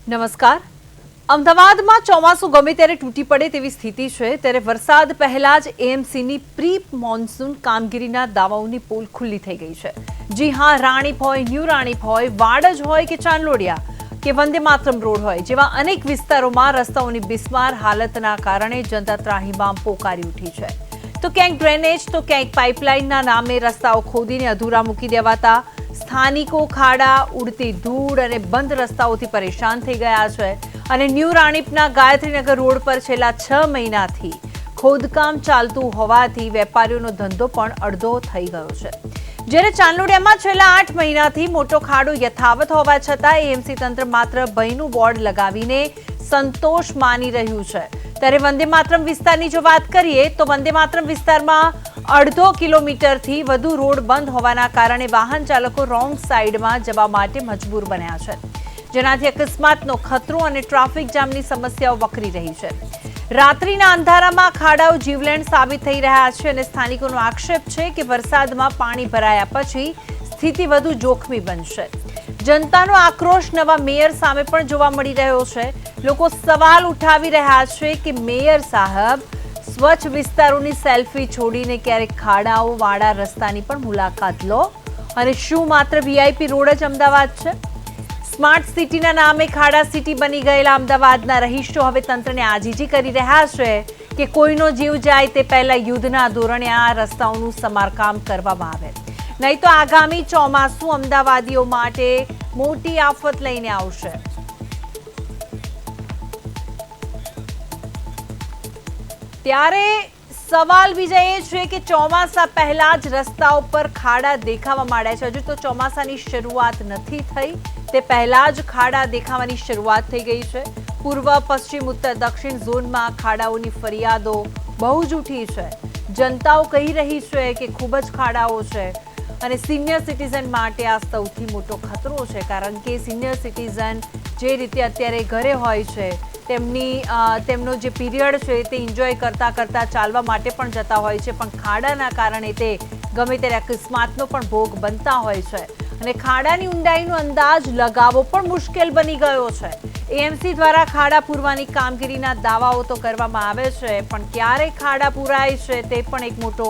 નમસ્કાર. અમદાવાદમાં ચોમાસું ગમે ત્યારે તૂટી પડે તેવી સ્થિતિ છે, ત્યારે વરસાદ પહેલા જ એએમસીની પ્રી મોન્સૂન કામગીરીના દાવાઓની પોલ ખુલ્લી થઈ ગઈ છે. જી હા, રાણીપ હોય, ન્યૂ રાણીપ હોય, વાડજ હોય કે ચાંદલોડિયા કે વંદે માતરમ રોડ હોય, જેવા અનેક વિસ્તારોમાં રસ્તાઓની બિસ્માર હાલતના કારણે જનતા ત્રાહિમામ પોકારી ઉઠી છે. તો ક્યાંક ડ્રેનેજ તો ક્યાંક પાઇપલાઇનના નામે રસ્તાઓ ખોદીને અધૂરા મૂકી દેવાતા સ્થાનિકો ખાડા, ઉડતી ધૂળ અને બંધ રસ્તાઓથી પરેશાન થઈ ગયા છે. અને ન્યૂ રાણીપના ગાયત્રીનગર રોડ પર છેલ્લા 6 મહિનાથી ખોદકામ ચાલતું હોવાથી વેપારીઓનો ધંધો પણ અડધો થઈ ગયો છે. જ્યારે ચાંદલોડિયામાં છેલ્લા 8 મહિનાથી મોટો ખાડો યથાવત હોવા છતાં એએમસી તંત્ર માત્ર ભયનું બોર્ડ લગાવીને સંતોષ માની રહ્યું છે. ત્યારે વંદે માતરમ વિસ્તારની જો વાત કરીએ તો વંદે માતરમ વિસ્તારમાં 1.5 કિલોમીટરથી વધુ રોડ બંધ હોવાના કારણે વાહન ચાલકો રોંગ સાઈડમાં જવા માટે મજબૂર બન્યા છે, જેનાથી અકસ્માતનો ખતરો અને ટ્રાફિક જામની સમસ્યાઓ વકરી રહી છે. રાત્રિના અંધારામાં ખાડાઓ જીવલેણ સાબિત થઈ રહ્યા છે અને સ્થાનિકોનો આક્ષેપ છે કે વરસાદમાં પાણી ભરાયા પછી સ્થિતિ વધુ જોખમી બનશે. જનતાનો આક્રોશ નવા મેયર સામે પણ જોવા મળી રહ્યો છે. લોકો સવાલ ઉઠાવી રહ્યા છે કે મેયર સાહેબ સ્વચ્છ વિસ્તારોની સેલ્ફી છોડીને ક્યારેક ખાડાઓ વાળા રસ્તાની પણ મુલાકાત લો. અને શું માત્ર વીઆઈપી રોડ જ અમદાવાદ છે? સ્માર્ટ સિટીના નામે ખાડા સિટી બની ગયેલા અમદાવાદના રહીશો હવે તંત્રને આજીજી કરી રહ્યા છે કે કોઈનો જીવ જાય તે પહેલા યુદ્ધના ધોરણે આ રસ્તાઓનું સમારકામ કરવામાં આવે, નહીં તો આગામી ચોમાસું અમદાવાદીઓ માટે મોટી આફત લઈને આવશે. ત્યારે સવાલ બીજા એ છે કે ચોમાસા પહેલા જ રસ્તાઓ પર ખાડા દેખાવા માંડ્યા છે. હજુ તો ચોમાસાની શરૂઆત નથી થઈ, તે પહેલા જ ખાડા દેખાવાની શરૂઆત થઈ ગઈ છે. પૂર્વ, પશ્ચિમ, ઉત્તર, દક્ષિણ ઝોનમાં ખાડાઓની ફરિયાદો બહુ જ ઉઠી છે. જનતાઓ કહી રહી છે કે ખૂબ જ ખાડાઓ છે અને સિનિયર સિટીઝન માટે આ સૌથી મોટો ખતરો છે, કારણ કે સિનિયર સિટીઝન જે રીતે અત્યારે ઘરે હોય છે તેમનો જે પીરિયડ છે તે એન્જોય કરતા કરતા ચાલવા માટે પણ જતા હોય છે, પણ ખાડાના કારણે તે ગમે ત્યારે અકસ્માતનો પણ ભોગ બનતા હોય છે અને ખાડાની ઊંડાઈનો અંદાજ લગાવવો પણ મુશ્કેલ બની ગયો છે. એએમસી દ્વારા ખાડા પૂરવાની કામગીરીના દાવાઓ તો કરવામાં આવે છે, પણ ક્યારે ખાડા પૂરાય છે તે પણ એક મોટો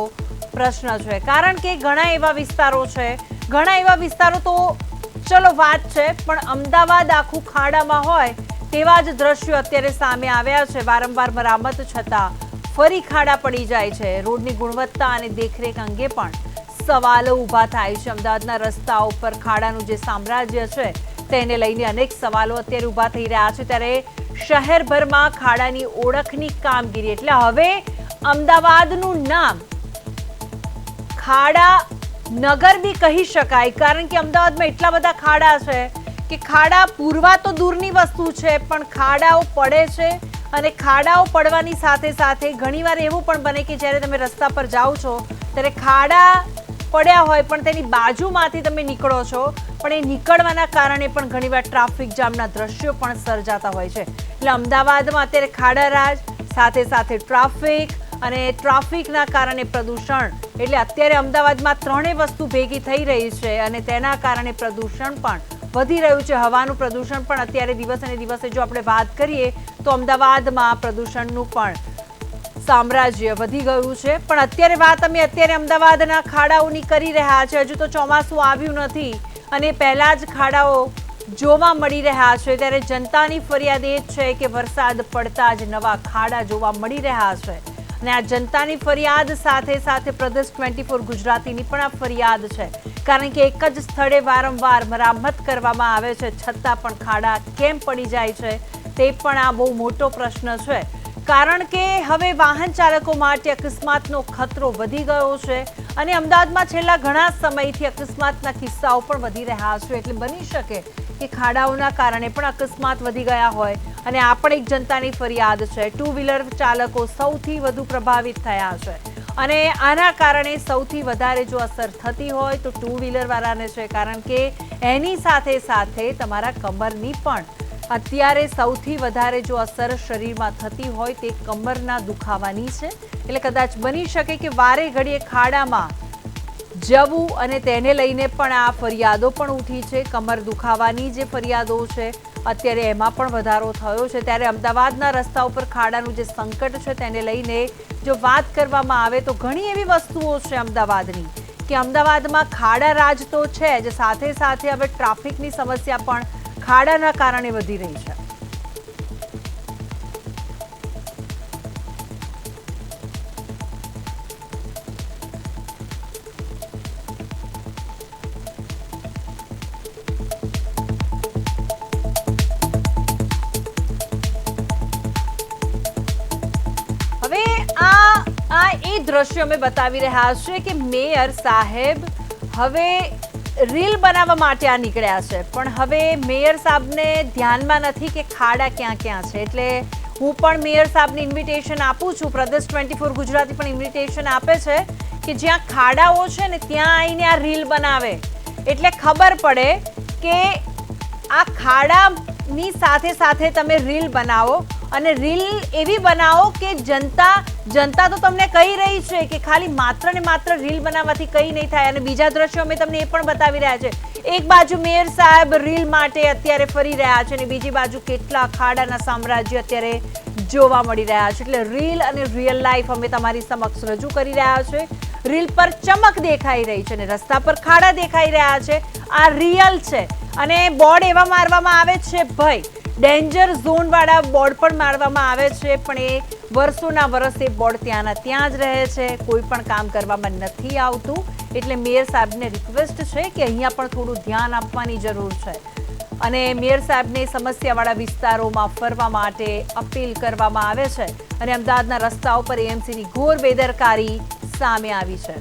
પ્રશ્ન છે, કારણ કે ઘણા એવા વિસ્તારો તો ચલો વાત છે, પણ અમદાવાદ આખું ખાડામાં હોય તેવા જ દ્રશ્યો અત્યારે સામે આવ્યા છે. વારંવાર મરામત છતાં ફરી ખાડા પડી જાય છે. રોડની ગુણવત્તા અને દેખરેખ અંગે પણ સવાલો ઊભા થાય છે. અમદાવાદના રસ્તાઓ પર ખાડાનું જે સામ્રાજ્ય છે તેને લઈને અનેક સવાલો અત્યારે ઊભા થઈ રહ્યા છે. ત્યારે શહેરભરમાં ખાડાની ઓળખની કામગીરી, એટલે હવે અમદાવાદનું નામ ખાડા નગર બી કહી શકાય, કારણ કે અમદાવાદમાં એટલા બધા ખાડા છે કે ખાડા પૂરવા તો દૂરની વસ્તુ છે, પણ ખાડાઓ પડે છે અને ખાડાઓ પડવાની સાથે સાથે ઘણીવાર એવું પણ બને કે જ્યારે તમે રસ્તા પર જાઓ છો ત્યારે ખાડા પડ્યા હોય પણ તેની બાજુમાંથી તમે નીકળો છો, પણ એ નીકળવાના કારણે પણ ઘણીવાર ટ્રાફિક જામના દ્રશ્યો પણ સર્જાતા હોય છે. એટલે અમદાવાદમાં અત્યારે ખાડારાજ સાથે સાથે ટ્રાફિક અને ટ્રાફિકના કારણે પ્રદૂષણ, એટલે અત્યારે અમદાવાદમાં ત્રણેય વસ્તુ ભેગી થઈ રહી છે અને તેના કારણે પ્રદૂષણ પણ વધી રહ્યું છે. હવાનું પ્રદૂષણ પણ અત્યારે દિવસે દિવસે જો આપણે વાત કરીએ તો અમદાવાદમાં પ્રદૂષણનું પણ સામ્રાજ્ય વધી ગયું છે. પણ અત્યારે અમદાવાદના ખાડાઓની કરી રહ્યા છે. હજુ તો ચોમાસું આવ્યું નથી અને પહેલા જ ખાડાઓ જોવા મળી રહ્યા છે. ત્યારે જનતાની ફરિયાદ એ જ છે કે વરસાદ પડતા જ નવા ખાડા જોવા મળી રહ્યા છે અને આ જનતાની ફરિયાદ સાથે સાથે પ્રદેશ 24 ગુજરાતીની પણ આ ફરિયાદ છે, કારણ કે એક જ સ્થળે વારંવાર મરામત કરવામાં આવે છે છતાં પણ ખાડા કેમ પડી જાય છે તે પણ આ બહુ મોટો પ્રશ્ન છે. કારણ કે હવે વાહન ચાલકો માટે અકસ્માતનો ખતરો વધી ગયો છે અને અમદાવાદમાં છેલ્લા ઘણા સમયથી અકસ્માતના કિસ્સાઓ પણ વધી રહ્યા છે. એટલે બની શકે કે ખાડાઓના કારણે પણ અકસ્માત વધી ગયા હોય અને આ પણ એક જનતાની ફરિયાદ છે. 2 વ્હીલર ચાલકો સૌથી વધુ પ્રભાવિત થયા છે અને આના કારણે સૌથી વધારે જો અસર થતી હોય તો 2 વ્હીલર વાળાને છે, કારણ કે એની સાથે સાથે તમારા કમરની પણ અત્યારે સૌથી વધારે જો અસર શરીરમાં થતી હોય તે કમરના દુખાવાની છે. એટલે કદાચ બની શકે કે વારે ઘડીએ ખાડામાં જવું અને તેને લઈને પણ આ ફરિયાદો પણ ઉઠી છે. કમર દુખાવાની જે ફરિયાદો છે અત્યારે એમાં પણ વધારો થયો છે. ત્યારે અમદાવાદના રસ્તા ઉપર ખાડાનું જે સંકટ છે તેને લઈને જો વાત કરવામાં આવે તો ઘણી એવી વસ્તુઓ છે અમદાવાદની કે અમદાવાદમાં ખાડા રાજ તો છે જ, સાથે સાથે હવે ટ્રાફિકની સમસ્યા પણ ખાડાના કારણે વધી રહી છે. દ્રશ્ય અમે બતાવી રહ્યા છે કે મેયર સાહેબ હવે રીલ બનાવવા માટે આ નીકળ્યા છે, પણ હવે મેયર સાહેબને ધ્યાનમાં નથી કે ખાડા ક્યાં ક્યાં છે. એટલે હું પણ મેયર સાહેબને ઇન્વિટેશન આપું છું, પ્રદેશ 24 ગુજરાતી પણ ઇન્વિટેશન આપે છે કે જ્યાં ખાડાઓ છે ને ત્યાં આવીને આ રીલ બનાવે એટલે ખબર પડે કે આ ખાડાની સાથે સાથે તમે રીલ બનાવો અને રીલ એવી બનાવો કે જનતા તો તમને કહી રહી છે કે ખાલી માત્ર ને માત્ર રીલ બનાવવાથી કંઈ નહીં થાય. અને બીજા દ્રશ્યો અમે તમને એ પણ બતાવી રહ્યા છે. એક બાજુ મેયર સાહેબ રીલ માટે અત્યારે ફરી રહ્યા છે અને બીજી બાજુ કેટલા ખાડાના સામ્રાજ્ય અત્યારે જોવા મળી રહ્યા છે. એટલે રીલ અને રિયલ લાઈફ અમે તમારી સમક્ષ રજૂ કરી રહ્યા છે. રીલ પર ચમક દેખાઈ રહી છે અને રસ્તા પર ખાડા દેખાઈ રહ્યા છે. આ રિયલ છે અને બોર્ડ એવા મારવામાં આવે છે, ભાઈ ડેન્જર ઝોન વાળા બોર્ડ પણ મારવામાં આવે છે, પણ એ વર્ષોના વર્ષ એ બોર્ડ ત્યાંના ત્યાં જ રહે છે, કોઈ પણ કામ કરવામાં નથી આવતું. એટલે મેયર સાહેબને રિક્વેસ્ટ છે કે અહીંયા પણ થોડું ધ્યાન આપવાની જરૂર છે અને મેયર સાહેબને સમસ્યાવાળા વિસ્તારોમાં ફરવા માટે અપીલ કરવામાં આવે છે. અને અમદાવાદના રસ્તાઓ પર એએમસીની ઘોર બેદરકારી સામે આવી છે.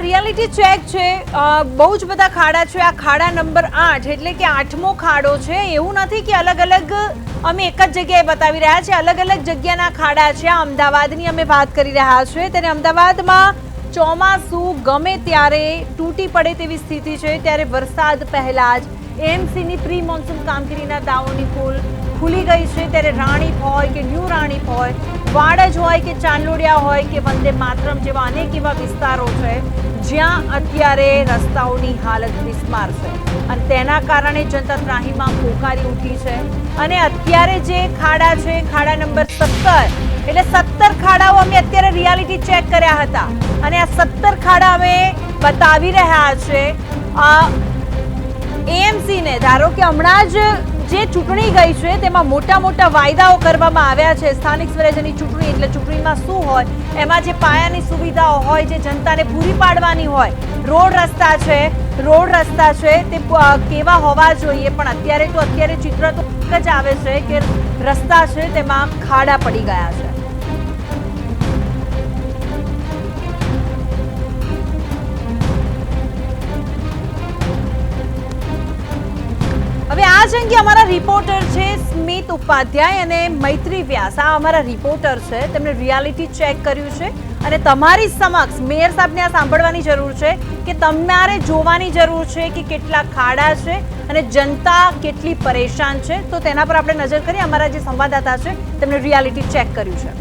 રિયાલિટી ચેક છે. બહુ જ બધા ખાડા છે. આ ખાડા નંબર 8 એટલે કે 8મો ખાડો છે. એવું નથી કે અલગ અલગ અમે એક જ જગ્યાએ બતાવી રહ્યા છે, અલગ અલગ જગ્યાના ખાડા છે. આ અમદાવાદની અમે વાત કરી રહ્યા છીએ. ત્યારે અમદાવાદમાં ચોમાસું ગમે ત્યારે તૂટી પડે તેવી સ્થિતિ છે. ત્યારે વરસાદ પહેલા જ એએમસીની પ્રી મોન્સૂન કામગીરીના દાવોની પોલ ખુલી ગઈ છે. ત્યારે રાણીપ હોય કે ન્યૂ રાણીપ હોય, વાડજ હોય કે ચાંદલોડિયા હોય કે વંદે માતરમ જેવા અનેક એવા વિસ્તારો છે જ્યાં અત્યારે રસ્તાઓની હાલત બિસ્માર છે અને તેના કારણે જનતા ત્રાહીમાં પોકારી ઉઠી છે. અને અત્યારે જે ખાડા છે, ખાડા નંબર 17 એટલે 17 ખાડાઓ અમે અત્યારે રિયાલિટી ચેક કર્યા હતા અને આ 17 ખાડા અમે બતાવી રહ્યા છે એએમસીને. ધારો કે હમણાં જ જે ચૂંટણી ગઈ છે તેમાં મોટા મોટા વાયદાઓ કરવામાં આવ્યા છે. સ્થાનિક સ્વરાજ્યની ચૂંટણી એટલે ચૂંટણીમાં શું હોય, એમાં જે પાયાની સુવિધાઓ હોય જે જનતાને પૂરી પાડવાની હોય, રોડ રસ્તા છે તે કેવા હોવા જોઈએ. પણ અત્યારે ચિત્ર તો એક જ આવે છે કે રસ્તા છે તેમાં ખાડા પડી ગયા છે. હવે આ જ અંગે અમારા રિપોર્ટર છે સ્મિત ઉપાધ્યાય અને મૈત્રી વ્યાસ. આ અમારા રિપોર્ટર છે, તેમણે રિયાલિટી ચેક કર્યું છે અને તમારી સમક્ષ મેયર સાહેબને આ સાંભળવાની જરૂર છે કે તમારે જોવાની જરૂર છે કે કેટલા ખાડા છે અને જનતા કેટલી પરેશાન છે. તો તેના પર આપણે નજર કરીએ. અમારા જે સંવાદદાતા છે તેમણે રિયાલિટી ચેક કર્યું છે.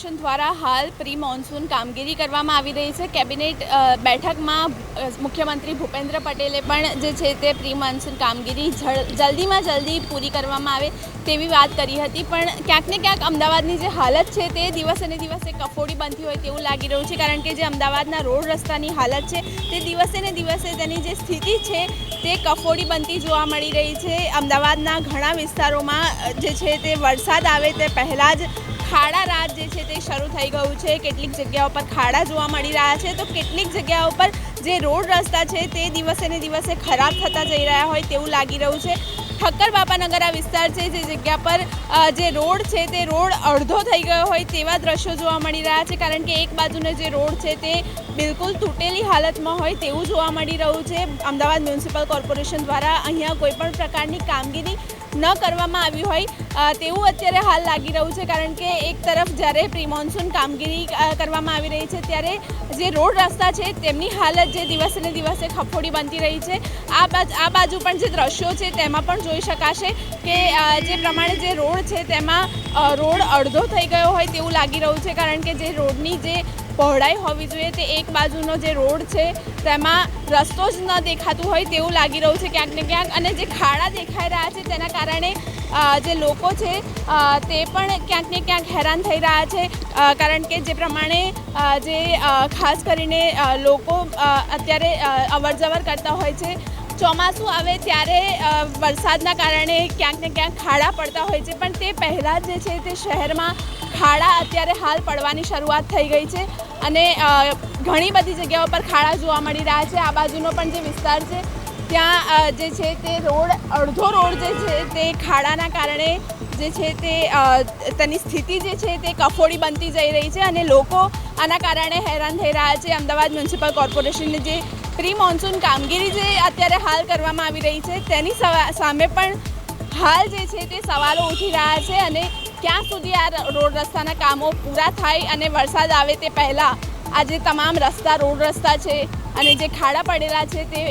કોર્પોરેશન દ્વારા હાલ પ્રી મોન્સૂન કામગીરી કરવામાં આવી રહી છે। કેબિનેટ બેઠકમાં મુખ્યમંત્રી ભૂપેન્દ્ર પટેલે પણ જે છે તે પ્રી મોન્સૂન કામગીરી જલ્દીમાં જલ્દી પૂરી કરવામાં આવે તેવી વાત કરી હતી। પણ ક્યાંક ને ક્યાંક અમદાવાદની જે હાલત છે તે દિવસે ને દિવસે કફોડી બનતી હોય તેવું લાગી રહ્યું છે, કારણ કે જે અમદાવાદના રોડ રસ્તાની હાલત છે તે દિવસે ને દિવસે તેની જે સ્થિતિ છે તે કફોડી બનતી જોવા મળી રહી છે। અમદાવાદના ઘણા વિસ્તારોમાં જે છે તે વરસાદ આવે તે પહેલાં જ ખાડા રાત જે છે તે શરૂ થઈ ગયું છે। કેટલીક જગ્યાઓ પર ખાડા જોવા મળી રહ્યા છે, તો કેટલીક જગ્યાઓ પર જે રોડ રસ્તા છે તે દિવસે ને દિવસે ખરાબ થતા જઈ રહ્યા હોય તેવું લાગી રહ્યું છે। ઠક્કર બાપાનગર આ વિસ્તાર છે જે જગ્યા પર જે રોડ છે તે રોડ અડધો થઈ ગયો હોય તેવા દ્રશ્યો જોવા મળી રહ્યા છે, કારણ કે એક બાજુનો જે રોડ છે તે બિલકુલ તૂટેલી હાલતમાં હોય તેવું જોવા મળી રહ્યું છે। અમદાવાદ મ્યુનિસિપલ કોર્પોરેશન દ્વારા અહીંયા કોઈપણ પ્રકારની કામગીરી ન કરવામાં આવી હોય તેવું અત્યારે હાલ લાગી રહ્યું છે, કારણ કે એક તરફ જ્યારે પ્રી મોન્સૂન કામગીરી કરવામાં આવી રહી છે ત્યારે જે રોડ રસ્તા છે તેમની હાલત જે દિવસે ને દિવસે ખફોડી બનતી રહી છે। આ બાજુ પણ જે દ્રશ્યો છે તેમાં પણ જોઈ શકાશે કે જે પ્રમાણે જે રોડ છે તેમાં રોડ અડધો થઈ ગયો હોય તેવું લાગી રહ્યું છે, કારણ કે જે રોડની જે પહોળાઈ હોવી જોઈએ તે એક બાજુનો જે રોડ છે તેમાં રસ્તો જ ન દેખાતું હોય તેવું લાગી રહ્યું છે ક્યાંક ને ક્યાંક, અને જે ખાડા દેખાઈ રહ્યા છે તેના કારણે જે લોકો છે તે પણ ક્યાંક ને ક્યાંક હેરાન થઈ રહ્યા છે, કારણ કે જે પ્રમાણે જે ખાસ કરીને લોકો અત્યારે અવરજવર કરતા હોય છે। ચોમાસું આવે ત્યારે વરસાદના કારણે ક્યાંક ને ક્યાંક ખાડા પડતા હોય છે, પણ તે પહેલાં જ જે છે તે શહેરમાં ખાડા અત્યારે હાલ પડવાની શરૂઆત થઈ ગઈ છે અને ઘણી બધી જગ્યાઓ પર ખાડા જોવા મળી રહ્યા છે। આ બાજુનો પણ જે વિસ્તાર છે ત્યાં જે છે તે અડધો રોડ જે છે તે ખાડાના કારણે જે છે તે તેની સ્થિતિ જે છે તે કફોડી બનતી જઈ રહી છે અને લોકો આના કારણે હેરાન થઈ રહ્યા છે। અમદાવાદ મ્યુનિસિપલ કોર્પોરેશનની જે પ્રી મોન્સૂન કામગીરી જે અત્યારે હાલ કરવામાં આવી રહી છે તેની સામે પણ હાલ જે છે તે સવાલો ઉઠી રહ્યા છે, અને ક્યાં સુધી આ રોડ રસ્તાના કામો પૂરા થાય અને વરસાદ આવે તે પહેલાં આ જે તમામ રસ્તા રોડ રસ્તા છે અને જે ખાડા પડેલા છે તે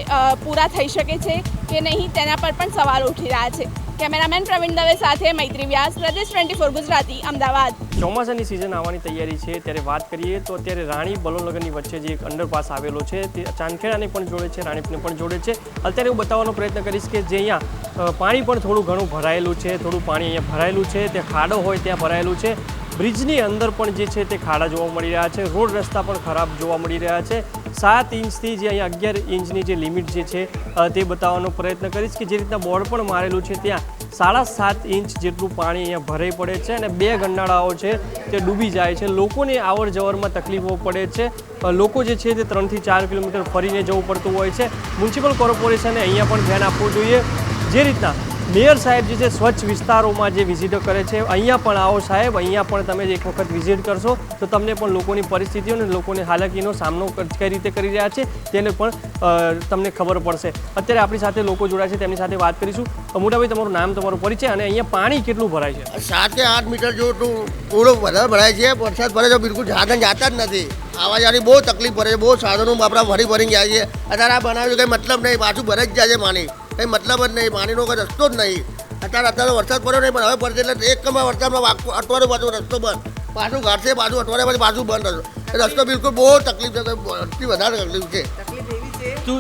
પૂરા થઈ શકે છે કે નહીં તેના પર પણ સવાલ ઉઠી રહ્યા છે। કેમેરામેન પ્રવીણ દવે સાથે મૈત્રી વ્યાસ, પ્રદેશ 24 ગુજરાતી, અમદાવાદ। ચોમાસાની સિઝન આવવાની તૈયારી છે ત્યારે વાત કરીએ તો અત્યારે રાણી બલોનગરની વચ્ચે જે એક અંડરપાસ આવેલો છે તે ચાંદખેડાને પણ જોડે છે, રાણીપને પણ જોડે છે। અત્યારે હું બતાવવાનો પ્રયત્ન કરીશ કે જે અહીંયા પાણી પણ થોડું ઘણું ભરાયેલું છે, થોડું પાણી અહીંયા ભરાયેલું છે, તે ખાડો હોય ત્યાં ભરાયેલું છે। બ્રિજની અંદર પણ જે છે તે ખાડા જોવા મળી રહ્યા છે, રોડ રસ્તા પણ ખરાબ જોવા મળી રહ્યા છે। 7 ઇંચથી જે અહીંયા 11 ઇંચની જે લિમિટ જે છે તે બતાવવાનો પ્રયત્ન કરીશ કે જે રીતના બોર્ડ પણ મારેલું છે ત્યાં 7.5 ઇંચ જેટલું પાણી અહીંયા ભરાઈ પડે છે અને 2 ગરનાળાઓ છે તે ડૂબી જાય છે। લોકોને આવર જવરમાં તકલીફો પડે છે, લોકો જે છે તે 3 થી 4 કિલોમીટર ફરીને જવું પડતું હોય છે। મ્યુનિસિપલ કોર્પોરેશને અહીંયા પણ ધ્યાન આપવું જોઈએ। જે રીતના મેયર સાહેબ જે છે સ્વચ્છ વિસ્તારોમાં જે વિઝિટો કરે છે, અહીંયા પણ આવો સાહેબ, અહીંયા પણ તમે એક વખત વિઝિટ કરશો તો તમને પણ લોકોની પરિસ્થિતિઓ અને લોકોની હાલાકીનો સામનો કઈ રીતે કરી રહ્યા છે તેને પણ તમને ખબર પડશે। અત્યારે આપણી સાથે લોકો જોડાય છે, તેમની સાથે વાત કરીશું। મોટાભાઈ, તમારું નામ, તમારો પરિચય અને અહીંયા પાણી કેટલું ભરાય છે? 7 કે 8 મીટર જેવું થોડું વધારે ભરાય છે। વરસાદ ભરે તો બિલકુલ સાધન જાતા જ નથી, આવા જવાની બહુ તકલીફ પડે છે, બહુ સાધનો આપણા ભરીને જાય છે। અત્યારે આ બનાવ્યું કંઈ મતલબ નહીં, પાછું ભરાઈ જ જાય છે પાણી, કંઈ મતલબ જ નહીં, પાણીનો કોઈ રસ્તો જ નહીં। અત્યારે વરસાદ પડ્યો નહીં, પણ હવે પડશે એટલે એક કમા વરસાદમાં અઠવાડિયું પાછું રસ્તો બંધ, પાછું ઘાટશે, પાછું અઠવાડિયા પછી પાછું બંધ રસ્તો બિલકુલ બહુ તકલીફ છે, સૌથી વધારે તકલીફ છે। તું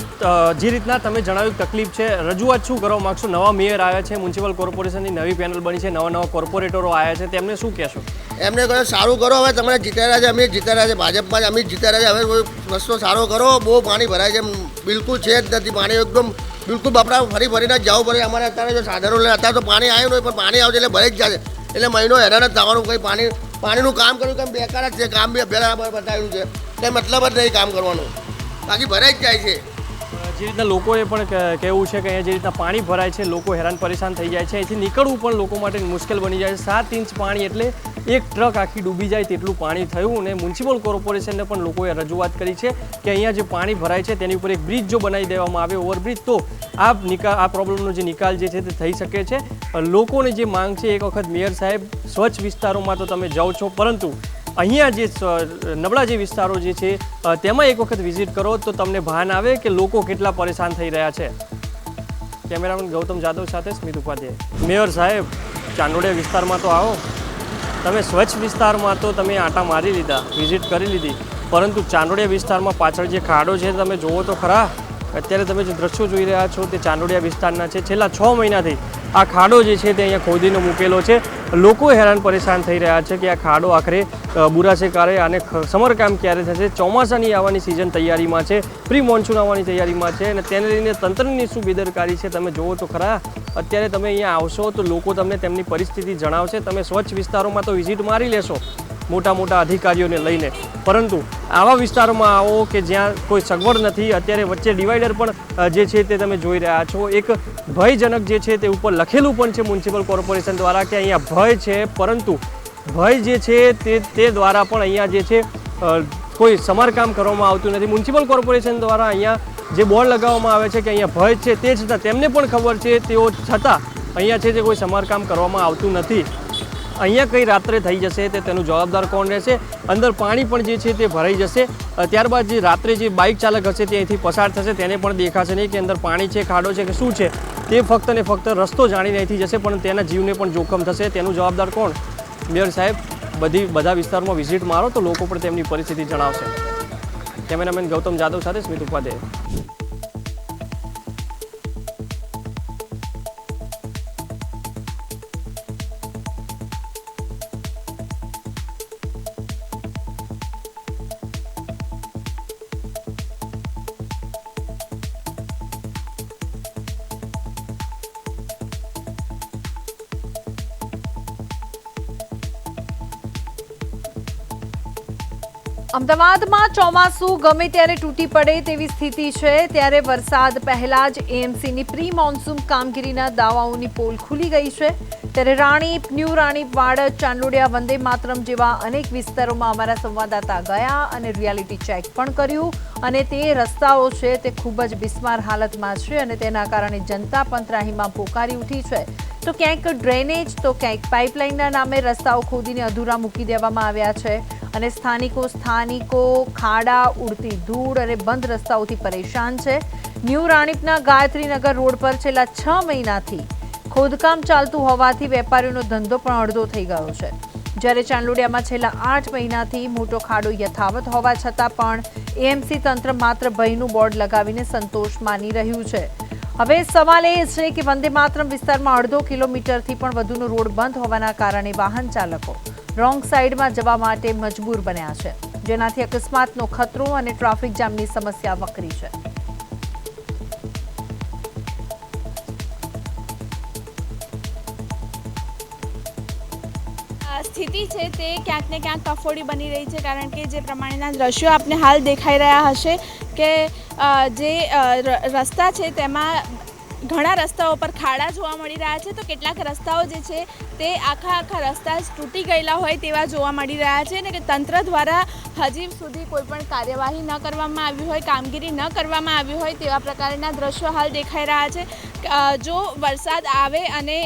જે રીતના તમે જણાવ્યું તકલીફ છે, રજૂઆત શું કરવા માગશો? નવા મેયર આવ્યા છે, મ્યુનિસિપલ કોર્પોરેશનની નવી પેનલ બની છે, નવા કોર્પોરેટરો આવ્યા છે, તેમને શું કહેશો? એમને કહે સારું કરો, હવે તમે જીતા રહ્યા છે, અમે જીતા રહ્યા છે, ભાજપમાં અમે જીતા રહ્યા છે, હવે કોઈ રસ્તો સારો કરો। બહુ પાણી ભરાય છે, બિલકુલ છે જ નથી પાણી, એકદમ બિલકુલ આપણે ફરીને જ જવું પડે। અમારે અત્યારે જો સાધનો લે, અત્યારે તો પાણી આવ્યું નહીં, પણ પાણી આવશે એટલે ભરાઈ જ જશે, એટલે મહિનો હેરાન જ થવાનું। કંઈ પાણીનું કામ કર્યું કંઈ બેકાર જ છે, કામ બી પહેલાં બતાવ્યું છે, કંઈ મતલબ જ નહીં કામ કરવાનું, બાકી ભરાઈ જ જાય છે। જે રીતના લોકોએ પણ કહેવું છે કે અહીંયા જે રીતના પાણી ભરાય છે, લોકો હેરાન પરેશાન થઈ જાય છે, અહીંથી નીકળવું પણ લોકો માટે મુશ્કેલ બની જાય છે। 7 ઇંચ પાણી એટલે એક ટ્રક આખી ડૂબી જાય તેટલું પાણી થયું, અને મ્યુનિસિપલ કોર્પોરેશનને પણ લોકોએ રજૂઆત કરી છે કે અહીંયા જે પાણી ભરાય છે તેની ઉપર એક બ્રિજ જો બનાવી દેવામાં આવે, ઓવરબ્રિજ, તો આ પ્રોબ્લેમનો જે નિકાલ જે છે તે થઈ શકે છે। લોકોની જે માંગ છે, એક વખત મેયર સાહેબ સ્વચ્છ વિસ્તારોમાં તો તમે જાઓ છો, પરંતુ અહીંયા જે નબળા જે વિસ્તારો જે છે તેમાં એક વખત વિઝિટ કરો તો તમને ભાન આવે કે લોકો કેટલા પરેશાન થઈ રહ્યા છે। કેમેરામેન ગૌતમ જાદવ સાથે સ્મિત ઉપાધ્યાય। મેયર સાહેબ, ચાંદોડિયા વિસ્તારમાં તો આવો, તમે સ્વચ્છ વિસ્તારમાં તો તમે આંટા મારી લીધા, વિઝિટ કરી લીધી, પરંતુ ચાંદોડિયા વિસ્તારમાં પાછળ જે ખાડો છે તમે જુઓ તો ખરા. અત્યારે તમે જે દ્રશ્યો જોઈ રહ્યા છો તે ચાંદોડિયા વિસ્તારના છે. છેલ્લા 6 મહિનાથી આ ખાડો જે છે તે અહીંયા ખોદીને મૂકેલો છે. લોકો હેરાન પરેશાન થઈ રહ્યા છે કે આ ખાડો આખરે બુરાશે ક્યારે અને સમારકામ ક્યારે થશે. ચોમાસાની આવવાની સિઝન તૈયારીમાં છે, પ્રી મોન્સૂન આવવાની તૈયારીમાં છે અને તેને લઈને તંત્રની શું બેદરકારી છે તમે જુઓ તો ખરા. અત્યારે તમે અહીંયા આવશો તો લોકો તમને તેમની પરિસ્થિતિ જણાવશે. તમે સ્વચ્છ વિસ્તારોમાં તો વિઝિટ મારી લેશો મોટા મોટા અધિકારીઓને લઈને, પરંતુ આવા વિસ્તારોમાં આવો કે જ્યાં કોઈ સગવડ નથી. અત્યારે વચ્ચે ડિવાઈડર પણ જે છે તે તમે જોઈ રહ્યા છો. એક ભયજનક જે છે તે ઉપર લખેલું પણ છે મ્યુનિસિપલ કોર્પોરેશન દ્વારા કે અહીંયા ભય છે, પરંતુ ભય જે છે તે દ્વારા પણ અહીંયા જે છે કોઈ સમારકામ કરવામાં આવતું નથી. મ્યુનિસિપલ કોર્પોરેશન દ્વારા અહીંયા જે બોર્ડ લગાવવામાં આવે છે કે અહીંયા ભય છે, તે છતાં તેમને પણ ખબર છે, તેઓ છતાં અહીંયા છે તે કોઈ સમારકામ કરવામાં આવતું નથી. અહીંયા કઈ રાત્રે થઈ જશે તે તેનું જવાબદાર કોણ રહેશે? અંદર પાણી પણ જે છે તે ભરાઈ જશે. ત્યારબાદ જે રાત્રે જે બાઇક ચાલક હશે તે અહીંથી પસાર થશે, તેને પણ દેખાશે નહીં કે અંદર પાણી છે, ખાડો છે કે શું છે. તે ફક્ત ને ફક્ત રસ્તો જાણીને અહીંથી જશે, પણ તેના જીવને પણ જોખમ થશે. તેનું જવાબદાર કોણ? મેયર સાહેબ, બધા વિસ્તારમાં વિઝિટ મારો તો લોકો પણ તેમની પરિસ્થિતિ જણાવશે. કેમેરામેન ગૌતમ જાદવ સાથે સ્મિત ઉપાધ્યાય. અમદાવાદમાં ચોમાસું ગમે ત્યારે તૂટી પડે તેવી સ્થિતિ છે. ત્યારે વરસાદ પહેલા જ એએમસીની પ્રી મોન્સૂન કામગીરીના દાવાઓની પોલ ખુલી ગઈ છે. ત્યારે રાણીપ, ન્યૂ રાણીપ, વાડજ, ચાંદોડિયા, વંદે માતરમ જેવા અનેક વિસ્તારોમાં અમારા સંવાદદાતા ગયા અને રિયાલિટી ચેક પણ કર્યું. અને તે રસ્તાઓ છે તે ખૂબ જ બિસ્માર હાલતમાં છે અને તેના કારણે જનતા પણ ત્રાહીમાં પોકારી ઉઠી છે. તો ક્યાંક ડ્રેનેજ તો ક્યાંક પાઇપલાઇનના નામે રસ્તાઓ ખોદીને અધૂરા મૂકી દેવામાં આવ્યા છે અને સ્થાનિકો ખાડા, ઉડતી ધૂળ અને બંધ રસ્તાઓથી પરેશાન છે. ન્યૂ રાણીપના ગાયત્રીનગર રોડ પર છેલ્લા 6 મહિનાથી ખોદકામ ચાલતું હોવાથી વેપારીઓનો ધંધો પણ અડધો થઈ ગયો છે. જ્યારે ચાંદોડિયામાં છેલ્લા 8 મહિનાથી મોટો ખાડો યથાવત હોવા છતાં પણ એએમસી તંત્ર માત્ર ભયનું બોર્ડ લગાવીને સંતોષ માની રહ્યું છે. હવે સવાલ એ છે કે વંદે માતરમ વિસ્તારમાં 1.5 કિલોમીટરથી પણ વધુનો રોડ બંધ હોવાના કારણે વાહન ચાલકો રોંગ સાઈડમાં જવા માટે મજબૂર બન્યા છે, જેનાથી અકસ્માતનો ખતરો અને ટ્રાફિક જામની સમસ્યા વકરી છે. સ્થિતિ છે તે ક્યાંક ને ક્યાંક કફોડી બની રહી છે, કારણ કે જે પ્રમાણેના દ્રશ્યો આપને હાલ દેખાઈ રહ્યા હશે કે જે રસ્તા છે તેમાં ઘણા રસ્તાઓ પર ખાડા જોવા મળી રહ્યા છે. તો કેટલાક રસ્તાઓ જે છે તે આખા રસ્તા જ તૂટી ગયેલા હોય તેવા જોવા મળી રહ્યા છે અને કે તંત્ર દ્વારા હજી સુધી કોઈ પણ કાર્યવાહી ન કરવામાં આવી હોય, કામગીરી ન કરવામાં આવી હોય તેવા પ્રકારના દ્રશ્યો હાલ દેખાઈ રહ્યા છે. જો વરસાદ આવે અને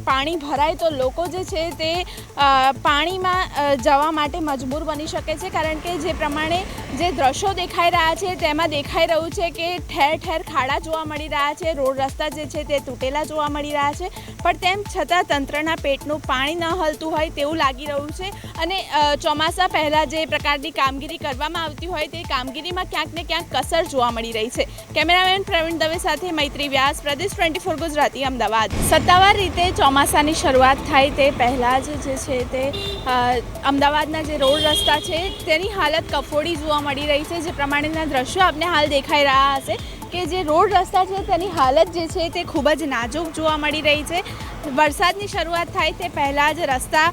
પાણી ભરાય તો લોકો જે છે તે પાણીમાં જવા માટે મજબૂર બની શકે છે, કારણ કે જે પ્રમાણે જે દ્રશ્યો દેખાઈ રહ્યા છે તેમાં દેખાઈ રહ્યું છે કે ઠેર ઠેર ખાડા જોવા મળી રહ્યા છે, રોડ રસ્તા જે છે તે તૂટેલા જોવા મળી રહ્યા છે. પણ તેમ છતાં તંત્રના પેટનું પાણી ન હલતું હોય તેવું લાગી રહ્યું છે અને ચોમાસા પહેલાં જે પ્રકારની કામગીરી કરવામાં આવતી હોય તે કામગીરીમાં ક્યાંક ને ક્યાંક કસર જોવા મળી રહી છે. કેમેરામેન પ્રવીણ દવે સાથે મૈત્રી વ્યાસ, પ્રદેશ 24 ગુજરાતી, અમદાવાદ. સત્તાવાર રીતે ચોમાસાની શરૂઆત થાય તે પહેલાં જ જે છે તે અમદાવાદના જે રોડ રસ્તા છે તેની હાલત કફોડી જોવા મળી રહી છે. જે પ્રમાણેના દ્રશ્યો આપને હાલ દેખાઈ રહ્યા હશે કે જે રોડ રસ્તા છે તેની હાલત જે છે તે ખૂબ જ નાજુક જોવા મળી રહી છે. વરસાદની શરૂઆત થાય તે પહેલાં જ રસ્તા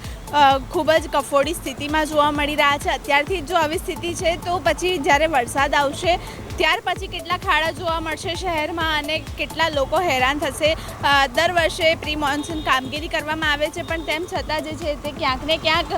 ખૂબ જ કફોડી સ્થિતિમાં જોવા મળી રહ્યા છે. અત્યારથી જો આવી સ્થિતિ છે તો પછી જ્યારે વરસાદ આવશે ત્યાર પછી કેટલા ખાડા જોવા મળશે શહેરમાં અને કેટલા લોકો હેરાન થશે. દર વર્ષે પ્રી મોન્સૂન કામગીરી કરવામાં આવે છે, પણ તેમ છતાં જે છે તે ક્યાંક ને ક્યાંક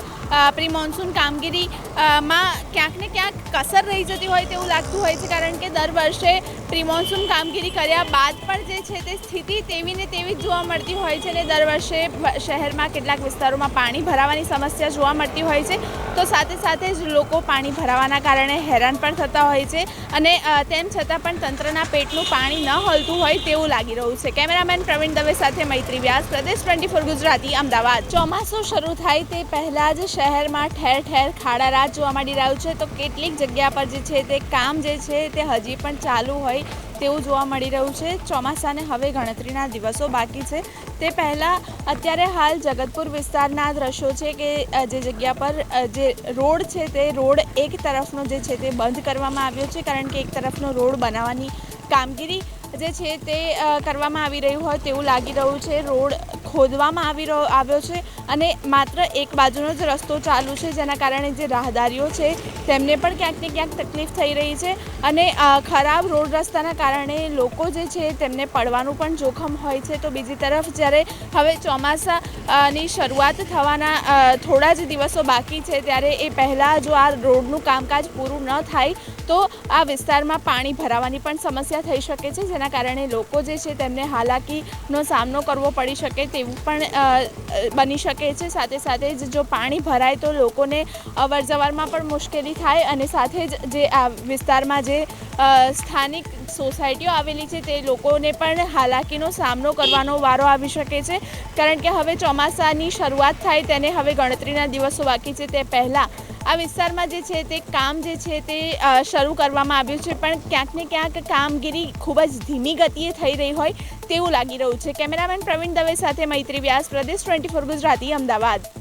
પ્રી મોન્સૂન કામગીરીમાં ક્યાંક ને ક્યાંક કસર રહી જતી હોય તેવું લાગતું હોય છે, કારણ કે દર વર્ષે પ્રી મોન્સૂન કામગીરી કર્યા બાદ પણ જે છે તે સ્થિતિ તેવી ને તેવી જ જોવા મળતી હોય છે અને દર વર્ષે શહેરમાં કેટલાક વિસ્તારોમાં પાણી ભરાય ભરાવાની સમસ્યા જોવા મળતી હોય છે, તો સાથે સાથે જ લોકો પાણી ભરાવાના કારણે હેરાન પણ થતા હોય છે અને તેમ છતાં પણ તંત્રના પેટનું પાણી ન હલતું હોય તેવું લાગી રહ્યું છે. કેમેરામેન પ્રવીણ દવે સાથે મૈત્રી વ્યાસ, પ્રદેશ 24 ગુજરાતી, અમદાવાદ. ચોમાસું શરૂ થાય તે પહેલાં જ શહેરમાં ઠેર ઠેર ખાડારાજ જોવા મળી રહ્યું છે, તો કેટલીક જગ્યા પર જે છે તે કામ જે છે તે હજી પણ ચાલુ હોય તેવું જોવા મળી રહ્યું છે. ચોમાસાને હવે ગણતરીના દિવસો બાકી છે તે પહેલાં અત્યારે હાલ જગતપુર વિસ્તારના દ્રશ્યો છે કે જે જગ્યા પર જે રોડ છે તે રોડ એક તરફનો જે છે તે બંધ કરવામાં આવ્યો છે, કારણ કે એક તરફનો રોડ બનાવવાની કામગીરી જે છે તે કરવામાં આવી રહ્યું હોય તેવું લાગી રહ્યું છે. રોડ ખોદવામાં આવ્યો છે અને માત્ર એક બાજુનો જ રસ્તો ચાલુ છે, જેના કારણે જે રાહદારીઓ છે તેમને પણ ક્યાંક ને ક્યાંક તકલીફ થઈ રહી છે અને ખરાબ રોડ રસ્તાના કારણે લોકો જે છે તેમને પડવાનું પણ જોખમ હોય છે. તો બીજી તરફ જ્યારે હવે ચોમાસાની શરૂઆત થવાના થોડા જ દિવસો બાકી છે, ત્યારે એ પહેલાં જો આ રોડનું કામકાજ પૂરું ન થાય તો આ વિસ્તારમાં પાણી ભરાવાની પણ સમસ્યા થઈ શકે છે, જેના કારણે લોકો જે છે તેમને હાલાકીનો સામનો કરવો પડી શકે તેવું પણ બની શકે છે. સાથે સાથે જ જો પાણી ભરાય તો લોકોને અવર જવરમાં પણ મુશ્કેલી થાય અને સાથે જ જે આ વિસ્તારમાં જે સ્થાનિક સોસાયટીઓ આવેલી છે તે લોકોને પણ હાલાકીનો સામનો કરવાનો વારો આવી શકે છે, કારણ કે હવે ચોમાસાની શરૂઆત થાય તેને હવે ગણતરીના દિવસો બાકી છે. તે પહેલાં આ વિસ્તારમાં જે છે તે કામ જે છે તે શરૂ કરવામાં આવ્યું છે, પણ ક્યાંક ને ક્યાંક કામગીરી ખૂબ જ ધીમી ગતિએ થઈ રહી હોય તેવું લાગી રહ્યું છે. કેમેરામેન પ્રવીણ દવે સાથે મૈત્રી વ્યાસ, પ્રદેશ 24 ગુજરાતી, અમદાવાદ.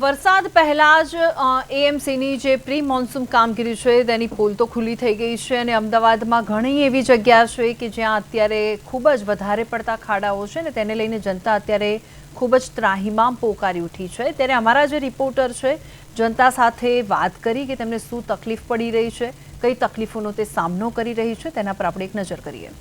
વરસાદ પહેલાં જ એએમસીની જે પ્રી મોન્સૂન કામગીરી છે તેની પોલ તો ખુલ્લી થઈ ગઈ છે અને અમદાવાદમાં ઘણી એવી જગ્યા છે કે જ્યાં અત્યારે ખૂબ જ વધારે પડતા ખાડાઓ છે ને તેને લઈને જનતા અત્યારે ખૂબ જ ત્રાહિમામ પોકારી ઉઠી છે. ત્યારે અમારા જે રિપોર્ટર છે જનતા સાથે વાત કરી કે તેમને શું તકલીફ પડી રહી છે, કઈ તકલીફોનો તે સામનો કરી રહી છે, તેના પર આપણે એક નજર કરીએ.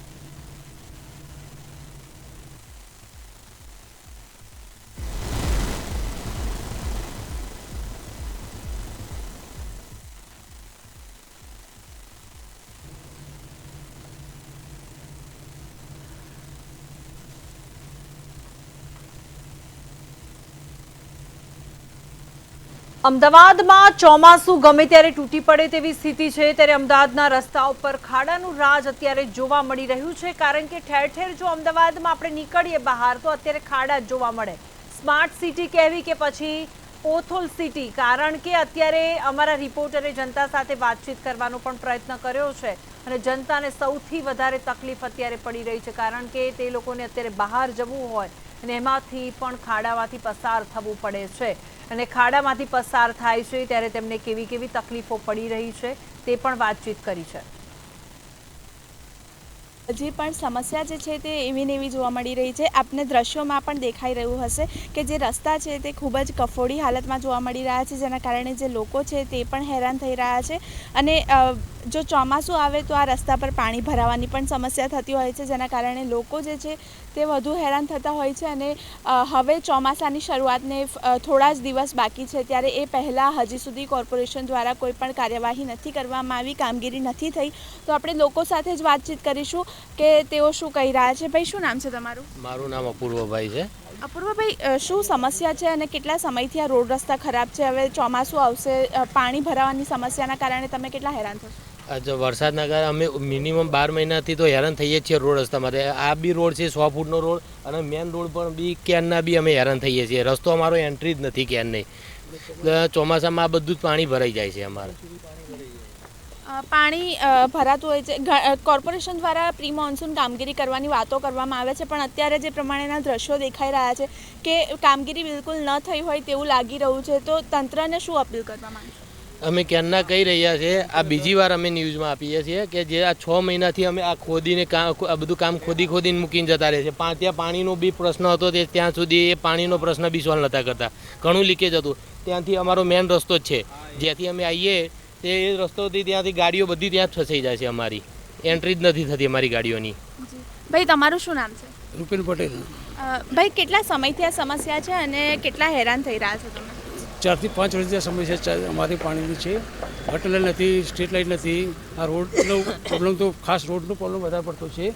અમદાવાદમાં ચોમાસું ગમે ત્યારે તૂટી પડે તેવી સ્થિતિ છે, ત્યારે અમદાવાદના રસ્તાઓ પર ખાડાનું રાજ અત્યારે જોવા મળી રહ્યું છે, કારણ કે ઠેર ઠેર જો અમદાવાદમાં આપણે નીકળીએ બહાર તો અત્યારે ખાડા જ જોવા મળે. સ્માર્ટ સિટી કહેવી કે પછી પોથોલ સિટી, કારણ કે અત્યારે અમારા રિપોર્ટરે જનતા સાથે વાતચીત કરવાનો પણ પ્રયત્ન કર્યો છે અને જનતાને સૌથી વધારે તકલીફ અત્યારે પડી રહી છે, કારણ કે તે લોકોને અત્યારે બહાર જવું હોય અને એમાંથી પણ ખાડામાંથી પસાર થવું પડે છે અને ખાડામાંથી પસાર થાય છે ત્યારે તેમને કેવી કેવી તકલીફો પડી રહી છે તે પણ વાતચીત કરી છે. હજી પણ સમસ્યા જે છે તે એવી ને એવી જોવા મળી રહી છે. આપને દ્રશ્યોમાં પણ દેખાઈ રહ્યું હશે કે જે રસ્તા છે તે ખૂબ જ કફોડી હાલતમાં જોવા મળી રહ્યા છે, જેના કારણે જે લોકો છે તે પણ હેરાન થઈ રહ્યા છે અને જો ચોમાસું આવે તો આ રસ્તા પર પાણી ભરાવાની પણ સમસ્યા થતી હોય છે, જેના કારણે લોકો જે છે તે વધુ હેરાન થતા હોય છે અને હવે ચોમાસાની શરૂઆતને થોડા જ દિવસ બાકી છે, ત્યારે એ પહેલાં હજી સુધી કોર્પોરેશન દ્વારા કોઈ પણ કાર્યવાહી નથી કરવામાં આવી, કામગીરી નથી થઈ. તો આપણે લોકો સાથે જ વાતચીત કરીશું કે તેઓ શું કહી રહ્યા છે. ભાઈ, શું નામ છે તમારું? મારું નામ અપૂર્વભાઈ છે. અપૂર્વભાઈ, શું સમસ્યા છે અને કેટલા સમયથી આ રોડ રસ્તા ખરાબ છે? હવે ચોમાસું આવશે, પાણી ભરાવાની સમસ્યાના કારણે તમે કેટલા હેરાન થશો? આજે વરસાદના કારણે અમે મિનિમમ 12 મહિનાથી તો હેરાન થઈએ છીએ રોડ રસ્તા માટે. આ બી રોડ છે 100 ફૂટનો રોડ અને મેન રોડ પણ બી ક્યારના બી અમે હેરાન થઈએ છીએ. રસ્તો અમારો એન્ટ્રી જ નથી ક્યાં નહીં. ચોમાસામાં આ બધું જ પાણી ભરાઈ જાય છે અમારે. પાણી ભરાતું હોય છે. કોર્પોરેશન દ્વારા પ્રી મોન્સૂન કામગીરી કરવાની વાતો કરવામાં આવે છે, પણ અત્યારે જે પ્રમાણેના દ્રશ્યો દેખાઈ રહ્યા છે કે કામગીરી બિલકુલ ન થઈ હોય તેવું લાગી રહ્યું છે, તો તંત્રને શું અપીલ કરવા માંગશો? અમે ક્યારના કહી રહ્યા છીએ, આ બીજી વાર અમે ન્યૂઝમાં આપીએ છીએ કે જે આ 6 મહિનાથી અમે આ ખોદીને આ બધું કામ ખોદીને મૂકીને જતા રહે છે. ત્યાં પાણીનો બી પ્રશ્ન હતો, તે ત્યાં સુધી એ પાણીનો પ્રશ્ન બી સોલ્વ નહોતા કરતા. ઘણું લીકેજ હતું. ત્યાંથી અમારો મેન રસ્તો જ છે, જ્યાંથી અમે આવીએ તે રસ્તોથી ત્યાંથી ગાડીઓ બધી ત્યાં જ ફસાઈ જાય છે. અમારી એન્ટ્રી જ નથી થતી અમારી ગાડીઓની. ભાઈ, તમારું શું નામ છે? રૂપેન પટેલ. ભાઈ, કેટલા સમયથી આ સમસ્યા છે અને કેટલા હેરાન થઈ રહ્યા છો તમે? 4 થી 5 વર્ષથી આ સમસ્યા અમારી પાણીની છે. ગટર લાઈન નથી, સ્ટ્રીટ લાઇટ નથી. આ રોડનો પ્રોબ્લેમ તો ખાસ રોડનો પ્રોબ્લેમ વધારે પડતો છે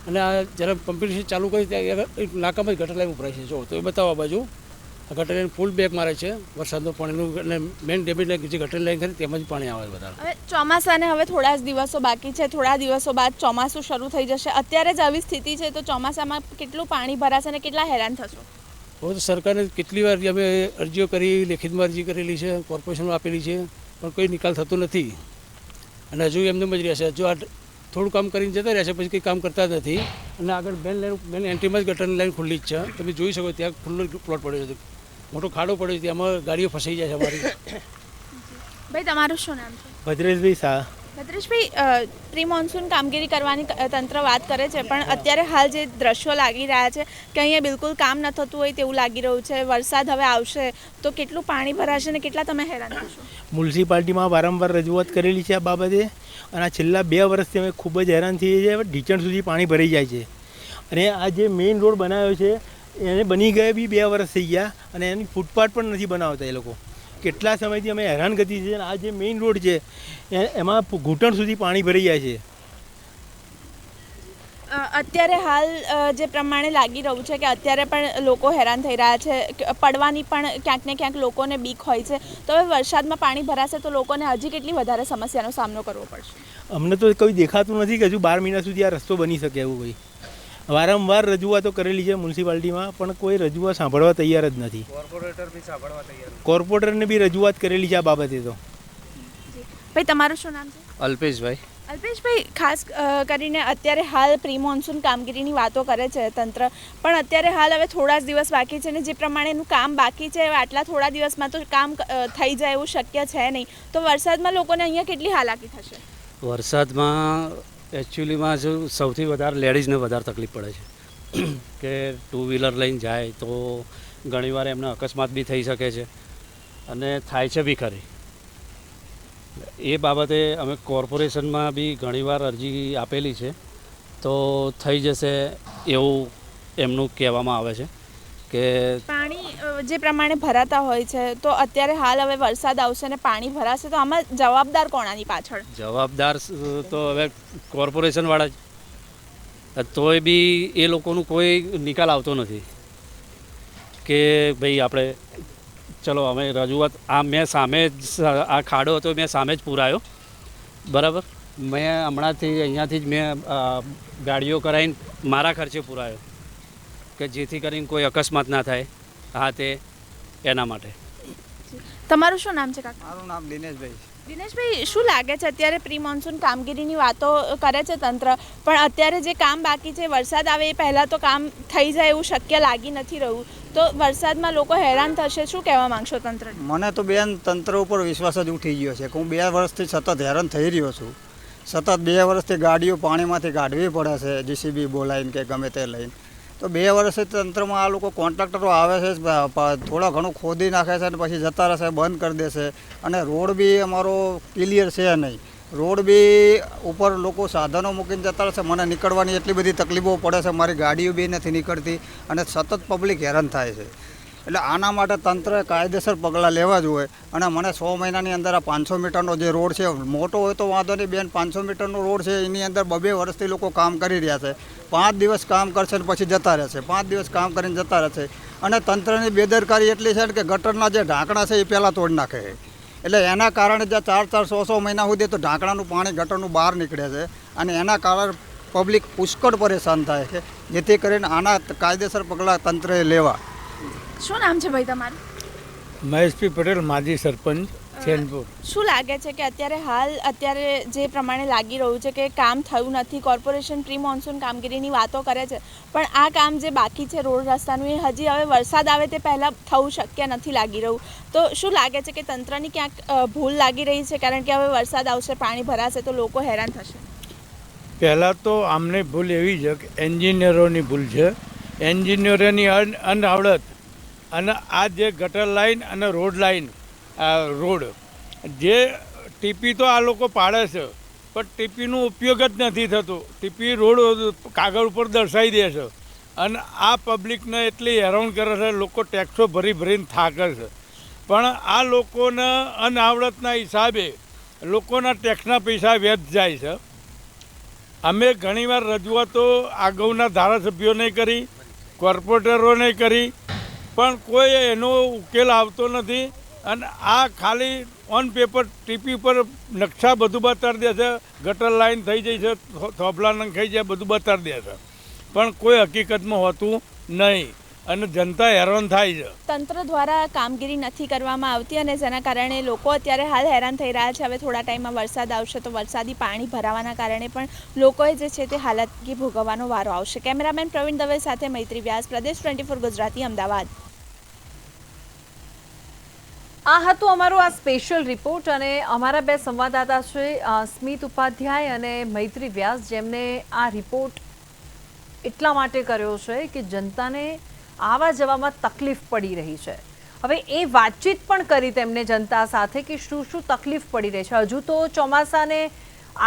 અને આ જ્યારે પમ્પિંગ ચાલુ કરી ત્યાં એક નાકામાં જ ગટર લાઈન ઉભરાય છે. જો તો એ બતાવો આ બાજુ આ ગટર લાઈન ફૂલ બેક મારે છે વરસાદનું પાણીનું, અને મેઇન ડેમેજ લાઈન જે ગટર લાઈન ખરી તેમાં જ પાણી આવે વધારે. હવે ચોમાસાને હવે થોડા જ દિવસો બાકી છે, થોડા દિવસો બાદ ચોમાસું શરૂ થઈ જશે. અત્યારે જ આવી સ્થિતિ છે તો ચોમાસામાં કેટલું પાણી ભરાશે અને કેટલા હેરાન થશો? હવે તો સરકારને કેટલી વાર અમે અરજીઓ કરી, લેખિતમાં અરજી કરેલી છે, કોર્પોરેશનમાં આપેલી છે, પણ કોઈ નિકાલ થતો નથી. અને હજુ એમને જ રહેશે. હજુ આ થોડું કામ કરીને જતા રહેશે, પછી કંઈ કામ કરતા જ નથી. અને આગળ મેન એન્ટ્રીમાં જ ગટરની લાઈન ખુલ્લી જ છે. તમે જોઈ શકો ત્યાં ખુલ્લો પ્લોટ પડ્યો છે, મોટો ખાડો પડ્યો છે, એમાં ગાડીઓ ફસાઈ જાય છે અમારી. ભાઈ તમારું શું નામ છે? ભદ્રેશભાઈ શાહ. ભદ્રેશભાઈ, પ્રી મોન્સૂન કામગીરી કરવાની તંત્ર વાત કરે છે, પણ અત્યારે હાલ જે દ્રશ્યો લાગી રહ્યા છે કે અહીંયા બિલકુલ કામ ન થતું હોય તેવું લાગી રહ્યું છે. વરસાદ હવે આવશે તો કેટલું પાણી ભરાશે અને કેટલા તમે હેરાન થશો? મ્યુનિસિપાલિટીમાં વારંવાર રજૂઆત કરેલી છે આ બાબતે, અને આ છેલ્લા 2 વર્ષથી અમે ખૂબ જ હેરાન થઈએ છીએ. ઢીચણ સુધી પાણી ભરાઈ જાય છે, અને આ જે મેઇન રોડ બનાવ્યો છે એને બની ગયા બી 2 વર્ષ થઈ ગયા, અને એની ફૂટપાથ પણ નથી બનાવતા એ લોકો. કેટલા સમયથી અમે હેરાનગતિ છે. આ જે મેઇન રોડ છે એમાં ઘૂંટણ સુધી પાણી ભરાઈ જાય છે. અત્યારે હાલ જે પ્રમાણે લાગી રહ્યું છે કે અત્યારે પણ લોકો હેરાન થઈ રહ્યા છે, પડવાની પણ ક્યાંક ને ક્યાંક લોકોને બીક હોય છે. તો હવે વરસાદમાં પાણી ભરાશે તો લોકોને હજી કેટલી વધારે સમસ્યાનો સામનો કરવો પડશે? અમને તો કોઈ દેખાતું નથી કે હજુ 12 મહિના સુધી આ રસ્તો બની શકે એવું કંઈ. વારંવાર રજૂઆતો કરેલી છે મ્યુનિસિપાલિટીમાં, પણ કોઈ રજૂઆત સાંભળવા તૈયાર જ નથી. કોર્પોરેટરને બી રજૂઆત કરેલી છે આ બાબતે. તો ભાઈ તમારું શું નામ છે? અલ્પેશભાઈ. અલ્પેશભાઈ, ખાસ કરીને અત્યારે હાલ પ્રી મોન્સૂન કામગીરીની વાતો કરે છે તંત્ર, પણ અત્યારે હાલ હવે થોડા જ દિવસ બાકી છે, ને જે પ્રમાણેનું કામ બાકી છે આટલા થોડા દિવસમાં તો કામ થઈ જાય એવું શક્ય છે નહીં. તો વરસાદમાં લોકોને અહીંયા કેટલી હાલાકી થશે? વરસાદમાં એકચ્યુઅલીમાં જો સૌથી વધારે લેડીઝને વધારે તકલીફ પડે છે કે 2 વ્હીલર લઈને જાય તો ઘણીવાર એમને અકસ્માત બી થઈ શકે છે, અને થાય છે બી ખરી. એ બાબતે અમે કોર્પોરેશનમાં બી ઘણીવાર અરજી આપેલી છે, તો થઈ જશે એવું એમનું કહેવામાં આવે છે કે પાણી જે પ્રમાણે ભરાતા હોય છે તો અત્યારે હાલ હવે વરસાદ આવશે ને પાણી ભરાશે તો આમાં જવાબદાર કોણ આની પાછળ? જવાબદાર તો હવે કોર્પોરેશનવાળા જ. તોય બી એ લોકોનું કોઈ નિકાલ આવતો નથી કે ભાઈ આપણે ચલો અમે રજૂઆત મેં સામે જ આ ખાડો હતો મેં સામે જ પૂરાયો, બરાબર. મેં હમણાંથી અહીંયાથી જ મેં ગાડીઓ કરાવીને મારા ખર્ચે પૂરાયો કે જેથી કરીને કોઈ અકસ્માત ના થાય. હા, તે એના માટે. તમારું શું નામ છે કાકા? મારું નામ દિનેશભાઈ. દિનેશભાઈ, શું લાગે છે અત્યારે પ્રી મોન્સૂન કામગીરીની વાતો કરે છે તંત્ર, પણ અત્યારે જે કામ બાકી છે વરસાદ આવે એ પહેલાં તો કામ થઈ જાય એવું શક્ય લાગી નથી રહ્યું. તો વરસાદમાં લોકો હેરાન થશે, શું કહેવા માંગશો તંત્ર? મને તો બેન તંત્ર ઉપર વિશ્વાસ જ ઉઠી ગયો છે કે હું 2 વર્ષથી સતત હેરાન થઈ રહ્યો છું. સતત 2 વર્ષથી ગાડીઓ પાણીમાંથી કાઢવી પડે છે, જીસીબી બોલાવીને કે ગમે તે લઈને. તો 2 વર્ષથી તંત્રમાં આ લોકો કોન્ટ્રાક્ટરો આવે છે, થોડા ઘણું ખોદી નાખે છે અને પછી જતા રહેશે, બંધ કરી દેશે. અને રોડ બી અમારો ક્લિયર છે નહીં. રોડ બી ઉપર લોકો સાધનો મૂકીને જતા રહેશે. મને નીકળવાની એટલી બધી તકલીફો પડે છે, મારી ગાડીઓ બી નથી નીકળતી અને સતત પબ્લિક હેરાન થાય છે. એટલે આના માટે તંત્રએ કાયદેસર પગલાં લેવા જોઈએ. અને મને 100 મહિનાની અંદર આ 500 મીટરનો જે રોડ છે, મોટો હોય તો વાંધો નહીં બેન, 500 મીટરનો રોડ છે એની અંદર 2 વર્ષથી લોકો કામ કરી રહ્યા છે. 5 દિવસ કામ કરશે ને પછી જતા રહેશે, 5 દિવસ કામ કરીને જતા રહેશે. અને તંત્રની બેદરકારી એટલી છે કે ગટરના જે ઢાંકણા છે એ પહેલાં તોડી નાખે છે. એટલે એના કારણે જે 400 મહિના સુધી તો ઢાંકણાનું પાણી ગટરનું બહાર નીકળે છે, અને એના કારણે પબ્લિક પુષ્કળ પરેશાન થાય છે. જેથી કરીને આના કાયદેસર પગલાં તંત્રએ લેવા. શું નામ છે ભાઈ તમારું? મહેશભાઈ પટેલ, માજી સરપંચ, ચેનપુર. શું લાગે છે કે અત્યારે જે પ્રમાણે લાગી રહ્યું છે કે કામ થયું નથી, કોર્પોરેશન પ્રી મોન્સૂન કામગીરીની વાતો કરે છે, પણ આ કામ જે બાકી છે રોડ રસ્તાનું એ હજી હવે વરસાદ આવે તે પહેલાં થવું શક્ય નથી લાગી રહ્યું. તો શું લાગે છે કે તંત્રની ક્યાંક ભૂલ લાગી રહી છે, કારણ કે હવે વરસાદ આવશે, પાણી ભરાશે તો લોકો હેરાન થશે? પહેલાં તો આમને ભૂલ એવી છે કે એન્જિનિયરોની ભૂલ છે. એન્જિનિયરોની અનઆવડત, અને આ જે ગટર લાઈન અને રોડ લાઈન, રોડ જે ટીપી તો આ લોકો પાડે છે, પણ ટીપીનો ઉપયોગ જ નથી થતો. ટીપી રોડ કાગળ ઉપર દર્શાવી દે છે, અને આ પબ્લિકને એટલી હેરાન કરે છે. લોકો ટેક્સો ભરીને થાકે છે, પણ આ લોકોના અનાવડતના હિસાબે લોકોના ટેક્સના પૈસા વ્યર્થ જાય છે. અમે ઘણીવાર રજૂઆતો અગાઉના ધારાસભ્યોને કરી, કોર્પોરેટરોને કરી, પણ કોઈ એનો ઉકેલ આવતો નથી. અને આ ખાલી ઓન પેપર ટીપી પર નકશા બધું બતાડી દે છે, ગટર લાઈન થઈ જાય છે, થોભલા નંખાઈ જાય, બધું બતાડી દે છે, પણ કોઈ હકીકતમાં હોતું નહીં અને જનતા હેરાન થાય છે. તંત્ર દ્વારા કામગીરી નથી કરવામાં આવતી અને જેના કારણે લોકો અત્યારે હાલ હેરાન થઈ રહ્યા છે. હવે થોડા ટાઈમમાં વરસાદ આવશે તો વરસાદી પાણી ભરાવાના કારણે પણ લોકોએ જે છે તે હાલાકી ભોગવવાનો વારો આવશે. કેમેરામેન પ્રવીણ દવે સાથે મૈત્રી વ્યાસ, પ્રદેશ 24 ગુજરાતી, અમદાવાદ. આ હતું અમારો આ સ્પેશિયલ રિપોર્ટ અને અમારા બે સંવાદદાતા છે સ્મિત ઉપાધ્યાય અને મૈત્રી વ્યાસ, જેમને આ રિપોર્ટ એટલા માટે કર્યો છે કે જનતાને આવા જવામાં તકલીફ પડી રહી છે. હવે એ વાતચીત પણ કરી તેમને જનતા સાથે કે શું શું તકલીફ પડી રહી છે. હજુ તો ચોમાસાને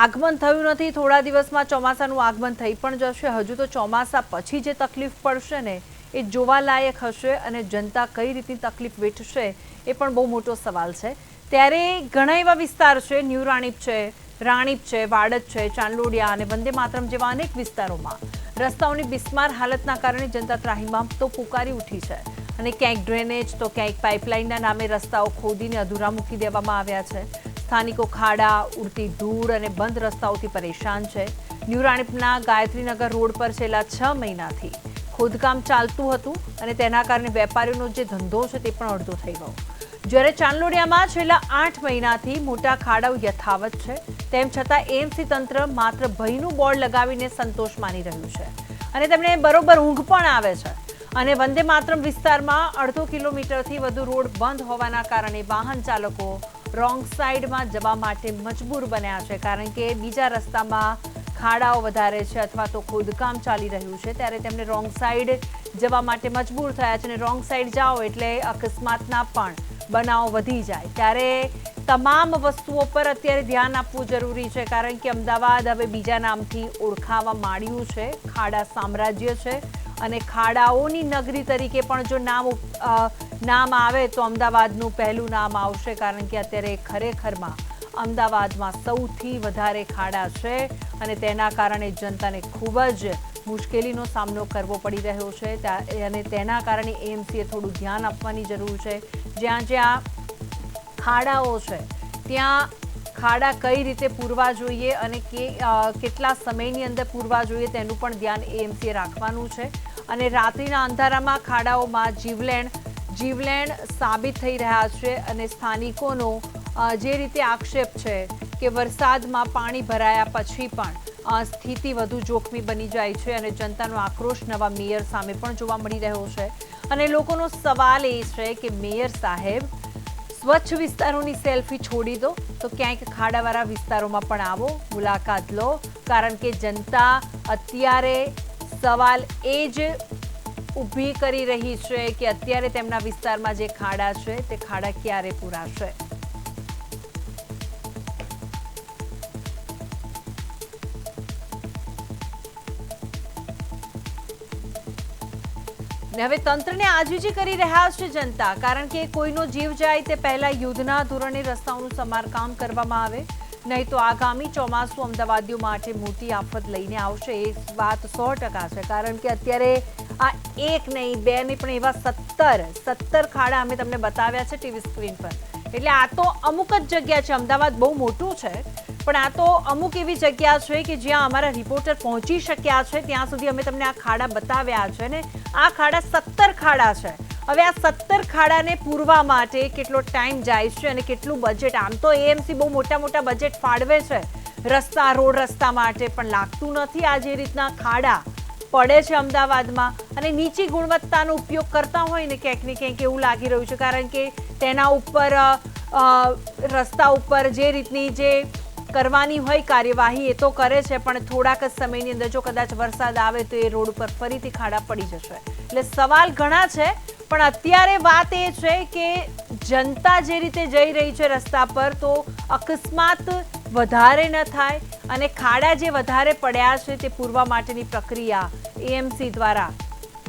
આગમન થયું નથી, થોડા દિવસમાં ચોમાસાનું આગમન થઈ પણ જશે. હજુ તો ચોમાસા પછી જે તકલીફ પડશે ને એ જોવાલાયક હશે અને જનતા કઈ રીતની તકલીફ વેઠશે એ પણ બહુ મોટો સવાલ છે. ત્યારે ઘણા એવા વિસ્તાર છે, ન્યૂ રાણીપ છે, રાણીપ છે, વાડજ છે, ચાંદલોડિયા અને વંદે માતરમ જેવા અનેક વિસ્તારોમાં રસ્તાઓની બિસ્માર હાલતના કારણે જનતા ત્રાહિમામ તો પુકારી ઉઠી છે અને ક્યાંક ડ્રેનેજ તો ક્યાંક પાઇપલાઇનના નામે રસ્તાઓ ખોદીને અધૂરા મૂકી દેવામાં આવ્યા છે. સ્થાનિકો ખાડા, ઉડતી ધૂળ અને બંધ રસ્તાઓથી પરેશાન છે. ન્યૂ રાણીપના ગાયત્રીનગર રોડ પર છેલ્લા 6 મહિનાથી ખોદકામ ચાલતું હતું અને તેના કારણે વેપારીઓનો જે ધંધો છે તે પણ અડધો થઈ ગયો. જ્યારે ચાંદલોડિયામાં છેલ્લા 8 મહિનાથી મોટા ખાડાઓ યથાવત છે. તેમ છતાં એએમસી તંત્ર માત્ર ભયનું બોર્ડ લગાવીને સંતોષ માની રહ્યું છે અને તેમને બરોબર ઊંઘ પણ આવે છે. અને વંદે માતરમ વિસ્તારમાં 1.5 કિલોમીટરથી વધુ રોડ બંધ હોવાના કારણે વાહન ચાલકો રોંગ સાઈડમાં જવા માટે મજબૂર બન્યા છે, કારણ કે બીજા રસ્તામાં ખાડાઓ વધારે છે અથવા તો ખોદકામ ચાલી રહ્યું છે. ત્યારે તેમને રોંગ સાઈડ જવા માટે મજબૂર થયા છે અને રોંગ સાઈડ જાઓ એટલે અકસ્માતના પણ બનાવો વધી જાય. ત્યારે તમામ વસ્તુઓ પર અત્યારે ધ્યાન આપવું જરૂરી છે, કારણ કે અમદાવાદ હવે બીજા નામથી ઓળખાવા માંડ્યું છે. ખાડા સામ્રાજ્ય છે અને ખાડાઓની નગરી તરીકે પણ જો નામ આવે તો અમદાવાદનું પહેલું નામ આવશે, કારણ કે અત્યારે ખરેખરમાં અમદાવાદમાં સૌથી વધારે ખાડા છે અને તેના કારણે જનતાને ખૂબ જ મુશ્કેલીનો સામનો કરવો પડી રહ્યો છે. અને તેના કારણે એએમસીએ થોડું ધ્યાન આપવાની જરૂર છે. જ્યાં જ્યાં ખાડાઓ છે ત્યાં ખાડા કઈ રીતે પૂરવા જોઈએ અને કેટલા સમયની અંદર પૂરવા જોઈએ તેનું પણ ધ્યાન એએમસીએ રાખવાનું છે. અને રાત્રિના અંધારામાં ખાડાઓમાં જીવલેણ સાબિત થઈ રહ્યા છે અને સ્થાનિકોનો જે રીતે આક્ષેપ છે કે વરસાદમાં પાણી ભરાયા પછી પણ સ્થિતિ વધુ જોખમી બની જાય છે અને જનતાનો આક્રોશ નવા મેયર સામે પણ જોવા મળી રહ્યો છે. અને લોકોનો સવાલ એ છે કે મેયર સાહેબ, સ્વચ્છ વિસ્તારોની સેલ્ફી છોડી દો તો ક્યાંક ખાડાવાળા વિસ્તારોમાં પણ આવો, મુલાકાત લો, કારણ કે જનતા અત્યારે સવાલ એ જ ઊભી કરી રહી છે કે અત્યારે તેમના વિસ્તારમાં જે ખાડા છે તે ખાડા ક્યારે પૂરાશે. હવે તંત્રને આજીજી કરી રહ્યા છે જનતા, કારણ કે કોઈનો જીવ જાય તે પહેલા યુદ્ધના ધોરણે રસ્તાઓનું સમારકામ કરવામાં આવે, નહીં તો આગામી ચોમાસું અમદાવાદીઓ માટે મોટી આફત લઈને આવશે. એ વાત 100% છે, કારણ કે અત્યારે આ એક નહીં, બે નહીં, પણ એવા 17 ખાડા અમે તમને બતાવ્યા છે ટીવી સ્ક્રીન પર. એટલે આ તો અમુક જ જગ્યા છે. અમદાવાદ બહુ મોટું છે, પણ આ તો અમુક એવી જગ્યા છે કે જ્યાં અમારા રિપોર્ટર પહોંચી શક્યા છે ત્યાં સુધી અમે તમને આ ખાડા બતાવ્યા છે ને આ ખાડા 17 ખાડા છે. હવે આ 17 ખાડાને પૂરવા માટે કેટલો ટાઈમ જાય છે અને કેટલું બજેટ. આમ તો એએમસી બહુ મોટા બજેટ ફાળવે છે રોડ રસ્તા માટે, પણ લાગતું નથી આ જે રીતના ખાડા પડે છે અમદાવાદમાં અને નીચી ગુણવત્તાનો ઉપયોગ કરતા હોય ને ક્યાંક ને ક્યાંક એવું લાગી રહ્યું છે, કારણ કે તેના ઉપર રસ્તા ઉપર જે રીતની જે કરવાની હોય કાર્યવાહી એ તો કરે છે, પણ થોડાક જ સમયની અંદર જો કદાચ વરસાદ આવે તો એ રોડ ઉપર ફરીથી ખાડા પડી જશે. એટલે સવાલ ઘણા છે, પણ અત્યારે વાત એ છે કે જનતા જે રીતે જઈ રહી છે રસ્તા પર તો અકસ્માત વધારે ન થાય અને ખાડા જે વધારે પડ્યા છે તે પૂરવા માટેની પ્રક્રિયા એએમસી દ્વારા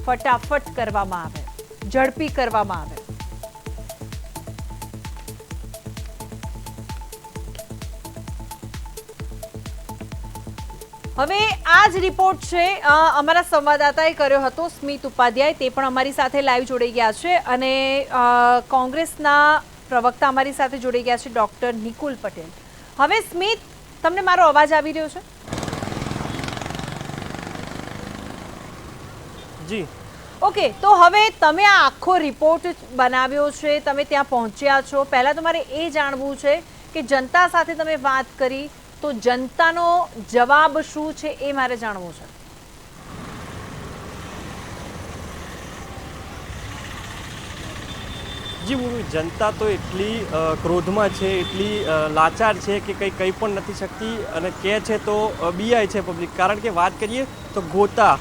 ફટાફટ કરવામાં આવે, ઝડપી કરવામાં આવે. હવે આ જ રિપોર્ટ છે અમારા સંવાદદાતાએ કર્યો હતો, સ્મિત ઉપાધ્યાય, તે પણ અમારી સાથે લાઈવ જોડાઈ ગયા છે, અને કોંગ્રેસના પ્રવક્તા અમારી સાથે જોડાઈ ગયા છે ડોક્ટર નિકુલ પટેલ. હવે સ્મિત, તમને મારો અવાજ આવી રહ્યો છે? જી ઓકે, તો હવે તમે આ આખો રિપોર્ટ બનાવ્યો છે, તમે ત્યાં પહોંચ્યા છો, પહેલાં તો મારે એ જાણવું છે કે જનતા સાથે તમે વાત કરી તો જનતાનો જવાબ શું છે એ મારે જાણવું છે. જી હું જનતા તો એટલી ક્રોધમાં છે, એટલી લાચાર છે કે કંઈ પણ નથી શકતી, અને કહે છે તો બીઆઈ છે પબ્લિક. કારણ કે વાત કરીએ તો ગોતા,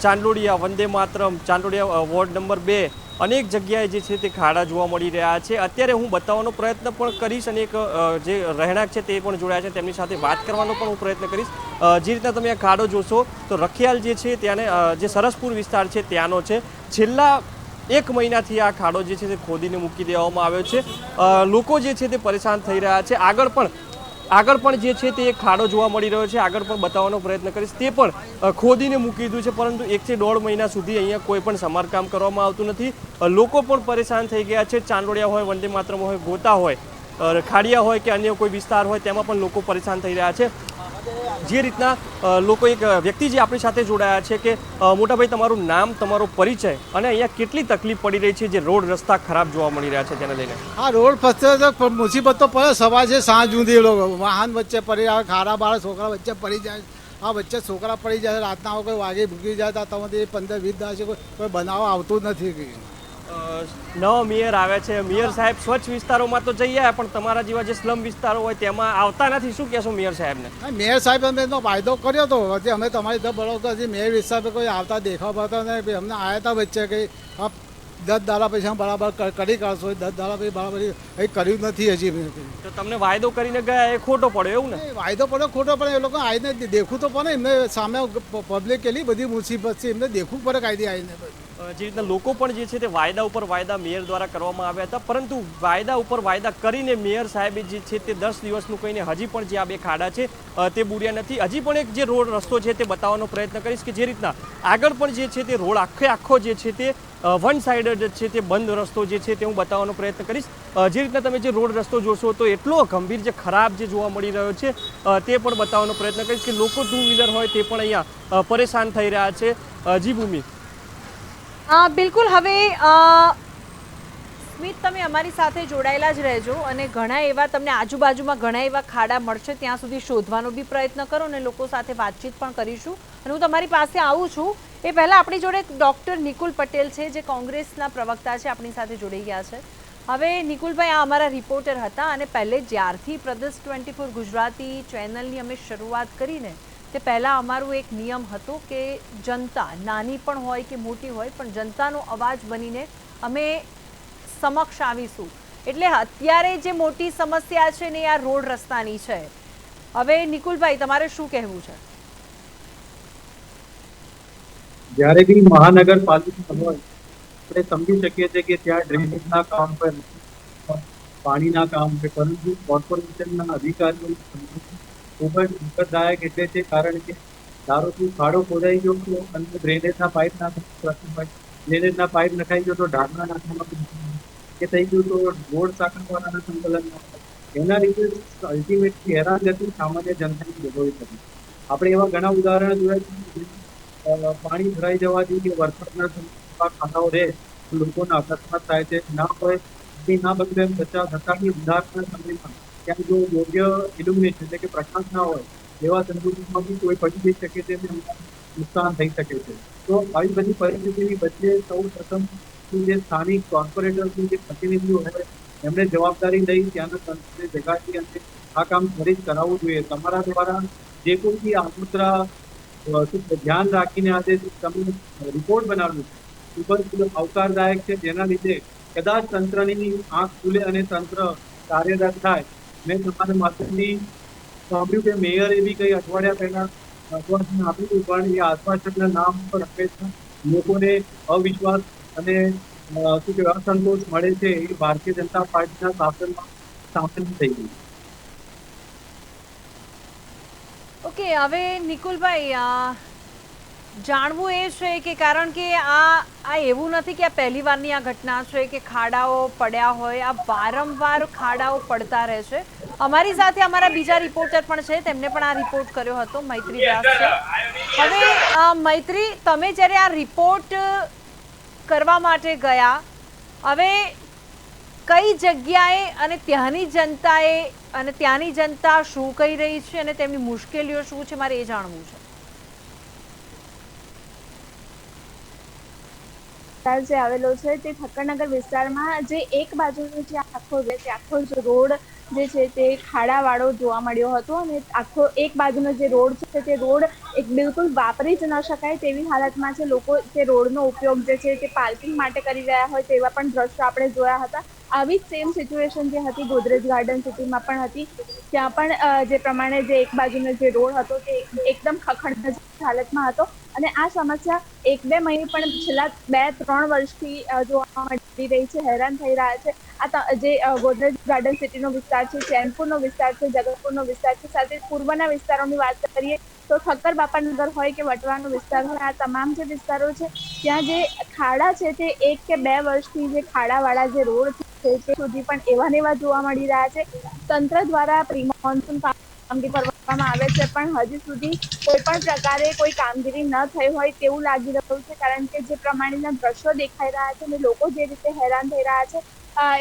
ચાંદલોડિયા, વંદે માતરમ, ચાંદલોડિયા વોર્ડ નંબર 2, અનેક જગ્યાએ જે છે તે ખાડા જોવા મળી રહ્યા છે. અત્યારે હું બતાવવાનો પ્રયત્ન પણ કરીશ, અને એક જે રહેણાંક છે તે પણ જોડાયા છે, તેમની સાથે વાત કરવાનો પણ હું પ્રયત્ન કરીશ. જે રીતના તમે આ ખાડો જોશો તો રખિયાલ જે છે ત્યાંને જે સરસપુર વિસ્તાર છે ત્યાંનો છે. છેલ્લા 1 મહિનાથી આ ખાડો જે છે તે ખોદીને મૂકી દેવામાં આવ્યો છે. લોકો જે છે તે પરેશાન થઈ રહ્યા છે. આગળ પણ જે છે તે એક ખાડો જોવા મળી રહ્યો છે, આગળ પણ બતાવવાનો પ્રયત્ન કરીશ. તે પણ ખોદીને મૂકી દીધું છે, પરંતુ 1 થી 1.5 મહિના સુધી અહીંયા કોઈ પણ સમારકામ કરવામાં આવતું નથી. લોકો પણ પરેશાન થઈ ગયા છે. ચાંદોડિયા હોય, વંદે માતરમ હોય, ગોતા હોય, ખાડિયા હોય કે અન્ય કોઈ વિસ્તાર હોય, તેમાં પણ લોકો પરેશાન થઈ રહ્યા છે. જે રીતના લોકો, એક વ્યક્તિ જે આપણી સાથે જોડાયા છે કે મોટાભાઈ, તમારું નામ, તમારો પરિચય, અને અહીંયા કેટલી તકલીફ પડી રહી છે, જે રોડ રસ્તા ખરાબ જોવા મળી રહ્યા છે તેને લઈને? હા, રોડ ફસતે તો મુસીબત તો પડે, સવાર છે સાંજ સુધી લોકો વાહન વચ્ચે પડી જાય, ખાડા બાળા છોકરા વચ્ચે પડી જાય, આ વચ્ચે છોકરા પડી જાય, રાતના કોઈ વાગે ભૂકી જાય તો તમારી 15-20 દાસે કોઈ બનાવ આવતું જ નથી. નવા મેયર આવ્યા છે, મેયર સાહેબ સ્વચ્છ વિસ્તારોમાં તો જઈ આવ્યા, પણ તમારા જેવા જે સ્લમ વિસ્તારો હોય તેમાં આવતા નથી. શું કહેશો મેયર સાહેબને? મેયર સાહેબ અમે એનો વાયદો કર્યો હતો, પછી અમે તમારી તો બરોબર મેયર વિસ્તાર કોઈ આવતા દેખાવ પડતો નહીં. અમને આવ્યા હતા વચ્ચે કે 10 દાડા પછી બરાબર કરી કાઢશો, 10 દાડા પછી બરાબર કંઈ કર્યું નથી હજી. તો તમને વાયદો કરીને ગયા એ ખોટો પડ્યો એવું ને? વાયદો પડ્યો ખોટો પડે, એ લોકો આવીને દેખવું તો પડે, એમને સામે પબ્લિક કેટલી બધી મુસીબત છે, એમને દેખવું પડે કાયદે આવીને. જે રીતના લોકો પણ જે છે તે વાયદા ઉપર વાયદા મેયર દ્વારા કરવામાં આવ્યા હતા, પરંતુ વાયદા ઉપર વાયદા કરીને મેયર સાહેબે જે છે તે 10 દિવસનું કહીને હજી પણ જે આ 2 ખાડા છે તે બુર્યા નથી. હજી પણ એક જે રોડ રસ્તો છે તે બતાવવાનો પ્રયત્ન કરીશ કે જે રીતના આગળ પણ જે છે તે રોડ આખો જે છે તે વન સાઇડેડ છે, તે બંધ રસ્તો જે છે તે હું બતાવવાનો પ્રયત્ન કરીશ. જે રીતના તમે જે રોડ રસ્તો જોશો તો એટલો ગંભીર, જે ખરાબ જે જોવા મળી રહ્યો છે તે પણ બતાવવાનો પ્રયત્ન કરીશ કે લોકો 2 વ્હીલર હોય તે પણ અહીંયા પરેશાન થઈ રહ્યા છે. જી ભૂમિ. બિલકુલ. હવે સ્મિત, તમે અમારી સાથે જોડાયેલા જ રહેજો, અને ઘણા એવા તમને આજુબાજુમાં ઘણા એવા ખાડા મળશે ત્યાં સુધી શોધવાનો બી પ્રયત્ન કરો, અને લોકો સાથે વાતચીત પણ કરીશું. અને હું તમારી પાસે આવું છું એ પહેલાં આપણી જોડે ડૉક્ટર નિકુલ પટેલ છે, જે કોંગ્રેસના પ્રવક્તા છે, આપણી સાથે જોડાઈ ગયા છે. હવે નિકુલભાઈ, આ અમારા રિપોર્ટર હતા, અને પહેલે જ્યારથી પ્રદેશ 24 ગુજરાતી ચેનલની અમે શરૂઆત કરીને તે પહેલાં અમારું એક નિયમ હતો કે જનતા નાની પણ હોય કે મોટી હોય, પણ જનતાનો અવાજ બનીને અમે સમક્ષ આવીશું. એટલે અત્યારે જે મોટી સમસ્યા છે ને આ રોડ રસ્તાની છે. હવે નિકુલભાઈ, તમારે શું કહેવું છે? જ્યારે બી મહાનગરપાલિકા હોય આપણે સમજી શકીએ છીએ કે ત્યાં ડ્રેનેજના કામ પર, પાણીના કામ પર, પરંતુ કોર્પોરેશનના અધિકારીઓ ખૂબ જ દુઃખદાયક એટલે છે, કારણ કે ધારો કે ખાડો ખોદાઈ ગયો તો અંદર ડ્રેનેજના પાઇપ નાખવાનો હોય, ડ્રેનેજના પાઇપ નખાઈ ગયો તો ઢાંકણા નાખવામાં એ થઈ ગયું તો રોડ સાંકળવાના સંકલન એના લીધે અલ્ટિમેટલી હેરાનગતિ સામાન્ય જનતાની ભોગવવી પડી. આપણે એવા ઘણા ઉદાહરણ જોયા છે, પાણી ભરાઈ જવાથી કે વરસાદના ખાડાઓ રહે લોકોના અકસ્માત થાય છે. ના હોય ના બગડે એમ સરકારની ઉધારના સમયમાં ત્યાં જો યોગ્ય ઇલ્યુમિનેશન એટલે કે પ્રકાશ ના હોય એવા સંજોગોમાં બી કોઈ પડી જઈ શકે છે, નુકસાન થઈ શકે છે. તો આવી બધી પરિસ્થિતિની વચ્ચે સૌ પ્રથમ જે સ્થાનિક કોર્પોરેટરની જે પ્રતિનિધિઓ હોય એમણે જવાબદારી લઈ ત્યાંના તંત્રને જગાડી અને આ કામ ત્વરિત કરાવવું જોઈએ. તમારા દ્વારા જે કોઈ બી આગોતરા ધ્યાન રાખીને આજે તમે રિપોર્ટ બનાવ્યું ખૂબ જ આવકારદાયક છે, જેના લીધે કદાચ તંત્રની આંખ ખુલે અને તંત્ર કાર્યરત થાય. મેં તમારા માધ્યમથી સાંભળ્યું કે મેયરે બી કંઈ અઠવાડિયા પહેલા આશ્વાસન આપ્યું, પણ એ આશ્વાસનના નામ પર હંમેશા લોકોને અવિશ્વાસ અને શું કહેવાય અસંતોષ મળે છે. એ ભારતીય જનતા પાર્ટીના શાસનમાં સામેલ થઈ ગયું. ઓકે, હવે નિકુલભાઈ જાણવું એ છે કે કારણ કે આ એવું નથી કે આ પહેલી વારની આ ઘટના છે કે ખાડાઓ પડ્યા હોય, આ વારંવાર ખાડાઓ પડતા રહે છે. અમારી સાથે અમારા બીજા રિપોર્ટર પણ છે, તેમને પણ આ રિપોર્ટ કર્યો હતો, મૈત્રી વ્યાસ છે. હવે મૈત્રી, તમે જ્યારે આ રિપોર્ટ કરવા માટે ગયા, હવે કઈ જગ્યાએ અને ત્યાંની જનતા શું કહી રહી છે અને તેમની મુશ્કેલીઓ શું છે, મારે એ જાણવું છે. જે આવેલો છે તે ઠક્કરનગર વિસ્તારમાં, જે એક બાજુનો જે આખો જે રોડ જે છે તે ખાડાવાળો જોવા મળ્યો હતો અને આખો એક બાજુનો જે રોડ છે તે રોડ બિલકુલ વાપરી જ ન શકાય તેવી હાલતમાં છે. લોકો તે રોડનો ઉપયોગ જે છે તે પાર્કિંગ માટે કરી રહ્યા હોય તેવા પણ દ્રશ્યો આપણે જોયા હતા. આવી જ સેમ સિચ્યુએશન જે હતી ગોદરેજ ગાર્ડન સિટીમાં પણ હતી. ત્યાં પણ જે પ્રમાણે જે એક બાજુનો જે રોડ હતો તે એકદમ ખખડધજ હાલતમાં હતો અને આ સમસ્યા 1-2 મહિને પણ છેલ્લા 2-3 વર્ષથી જોવા મળી રહી છે. હેરાન થઈ રહ્યા છે. આ જે ગોદરેજ ગાર્ડન સિટીનો વિસ્તાર છે, ચેનપુરનો વિસ્તાર છે, જગતપુરનો વિસ્તાર છે, સાથે પૂર્વના વિસ્તારોની વાત કરીએ તો ઠક્કર બાપાનગર હોય કે વટવાનો વિસ્તાર હોય, આ તમામ જે વિસ્તારો છે ત્યાં જે ખાડા છે તે 1 કે 2 વર્ષથી જે ખાડાવાળા જે રોડ છે તે સુધી પણ એવા ને એવા જોવા મળી રહ્યા છે. તંત્ર દ્વારા પ્રી મોન્સૂન કામગીરી કરવામાં આવે છે પણ હજી સુધી કોઈ પણ પ્રકારે કોઈ કામગીરી ન થઈ હોય તેવું લાગી રહ્યું છે, કારણ કે જે પ્રમાણેના દ્રશ્યો દેખાઈ રહ્યા છે અને લોકો જે રીતે હેરાન થઈ રહ્યા છે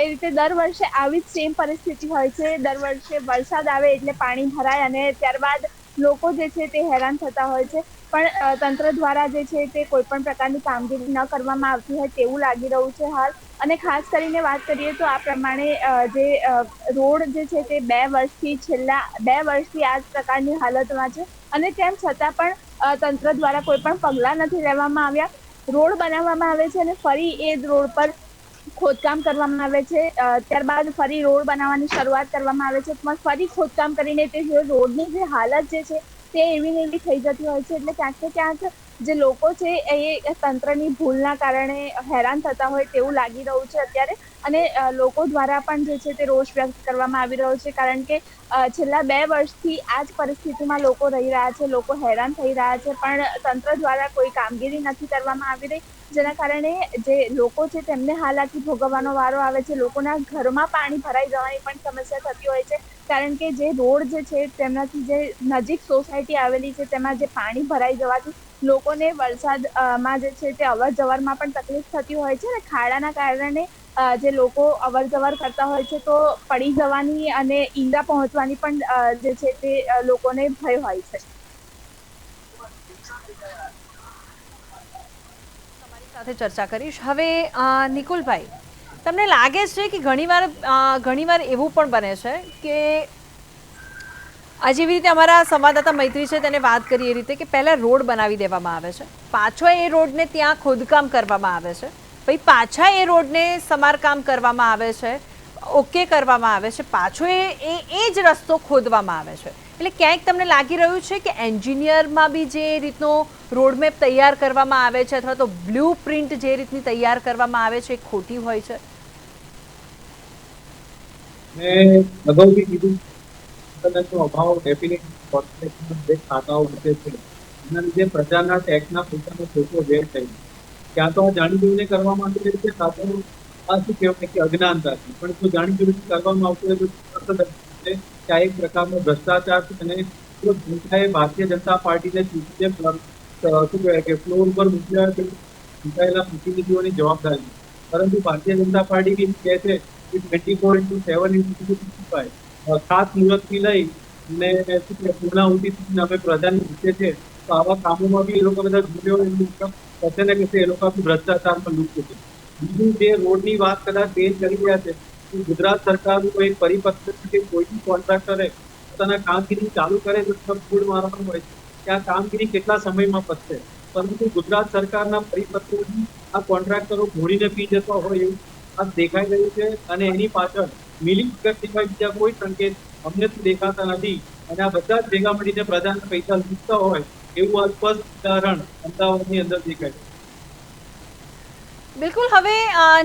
એ રીતે દર વર્ષે આવી જ સેમ પરિસ્થિતિ હોય છે. દર વર્ષે વરસાદ આવે એટલે પાણી ભરાય અને ત્યારબાદ લોકો જે છે તે હેરાન થતા હોય છે, પણ તંત્ર દ્વારા જે છે તે કોઈ પણ પ્રકારની કામગીરી ન કરવામાં આવતી હોય તેવું લાગી રહ્યું છે હાલ. અને ખાસ કરીને વાત કરીએ તો આ પ્રમાણે જે રોડ જે છે તે છેલ્લા 2 વર્ષથી આ જ પ્રકારની હાલતમાં છે અને તેમ છતાં પણ તંત્ર દ્વારા કોઈ પણ પગલાં નથી લેવામાં આવ્યા. રોડ બનાવવામાં આવે છે અને ફરી એ જ રોડ પર ખોદકામ કરવામાં આવે છે, ત્યારબાદ ફરી રોડ બનાવવાની શરૂઆત કરવામાં આવે છે, પણ ફરી ખોદકામ કરીને તે રોડની જે હાલત જે છે તે એવી ને એવી થઈ જતી હોય છે. એટલે ક્યાંક ને ક્યાંક જે લોકો છે એ તંત્રની ભૂલના કારણે હેરાન થતા હોય તેવું લાગી રહ્યું છે અત્યારે. અને લોકો દ્વારા પણ જે છે તે રોષ વ્યક્ત કરવામાં આવી રહ્યો છે, કારણ કે છેલ્લા 2 વર્ષથી આ જ પરિસ્થિતિમાં લોકો રહી રહ્યા છે, લોકો હેરાન થઈ રહ્યા છે, પણ તંત્ર દ્વારા કોઈ કામગીરી નથી કરવામાં આવી રહી, જેના કારણે જે લોકો છે તેમને હાલાકી ભોગવવાનો વારો આવે છે. લોકોના ઘરમાં પાણી ભરાઈ જવાની પણ સમસ્યા થતી હોય છે, કારણ કે જે રોડ જે છે તેમનાથી જે નજીક સોસાયટી આવેલી છે તેમાં જે પાણી ભરાઈ જવાથી લોકોને વરસાદમાં જે છે તે અવર જવરમાં પણ તકલીફ થતી હોય છે અને ખાડાના કારણે જે લોકો અવર જવર કરતા હોય છે તો પડી જવાની અને ઈંડા પહોંચવાની પણ જે છે તે લોકોને ભય હોય છે. સાથે ચર્ચા કરીશ. હવે નિકુલભાઈ, તમને લાગે છે કે ઘણીવાર એવું પણ બને છે કે આ જેવી રીતે અમારા સંવાદદાતા મૈત્રી છે તેને વાત કરી એ રીતે કે પહેલાં રોડ બનાવી દેવામાં આવે છે, પાછો એ રોડને ત્યાં ખોદકામ કરવામાં આવે છે, પછી પાછા એ રોડને સમારકામ કરવામાં આવે છે, ઓકે કરવામાં આવે છે, પાછો એ જ રસ્તો ખોદવામાં આવે છે. એટલે ક્યાંક તમને લાગી રહ્યું છે કે એન્જિનિયરમાં બી જે રીતનો રોડમેપ તૈયાર કરવામાં આવે છે અથવા તો બ્લુ પ્રિન્ટ જે રીતની તૈયાર કરવામાં આવે છે એ ખોટી હોય છે? મેં અગાઉ બી કીધું અભાવ ડેફિનેટલી કોર્પોરેશનના જે ખાતાઓ વિશે છે એના લીધે પ્રજાના ટેક્સના પૈસાનો ખોટો વ્યય થઈ ક્યાં તો આ જાણી જોઈને કરવામાં આવી રહી છે, કાં તો આ શું કહેવાય કે અજ્ઞાનતાથી, પણ જો જાણી જોઈને કરવામાં આવતું હોય તો કે આ એક પ્રકારનો ભ્રષ્ટાચાર છે અને જનતાએ ભારતીય જનતા પાર્ટીને શું કહેવાય કે ફ્લોર ઉપર ચૂંટાયેલા પ્રતિનિધિઓની જવાબદારી, પરંતુ ભારતીય જનતા પાર્ટી બી કહે છે કે 24/7 ખાસ મુહૂર્તથી લઈ અને પૂર્ણાહુતિ સુધી અમે પ્રજાની વચ્ચે છે, તો આવા કામોમાં બી એ લોકો બધા જોડ્યો કશે ને કશે એ લોકો ભ્રષ્ટાચારમાં લુપ્ત છે. બીજું જે રોડની વાત કદાચ તે કરી રહ્યા છે, ગુજરાત સરકારનું એક પરિપત્ર કે કોઈ બી કોન્ટ્રાક્ટરે પોતાના કામગીરી ચાલુ કરે તો ફૂડ મારવાનું હોય છે કે આ કામગીરી કેટલા સમયમાં પતશે, પરંતુ ગુજરાત સરકારના પરિપત્રોથી આ કોન્ટ્રાક્ટરો ઘોડીને પી જતા હોય એવું આ દેખાઈ રહ્યું છે અને એની પાછળ મિલીભગત સિવાય બીજા કોઈ સંકેત અમને તો દેખાતા નથી અને આ બધા જ ભેગા મળીને પ્રજાના પૈસા લૂંટતા હોય એવું આ સ્પષ્ટ ઉદાહરણ અમદાવાદની અંદર દેખાય છે. બિલકુલ. હવે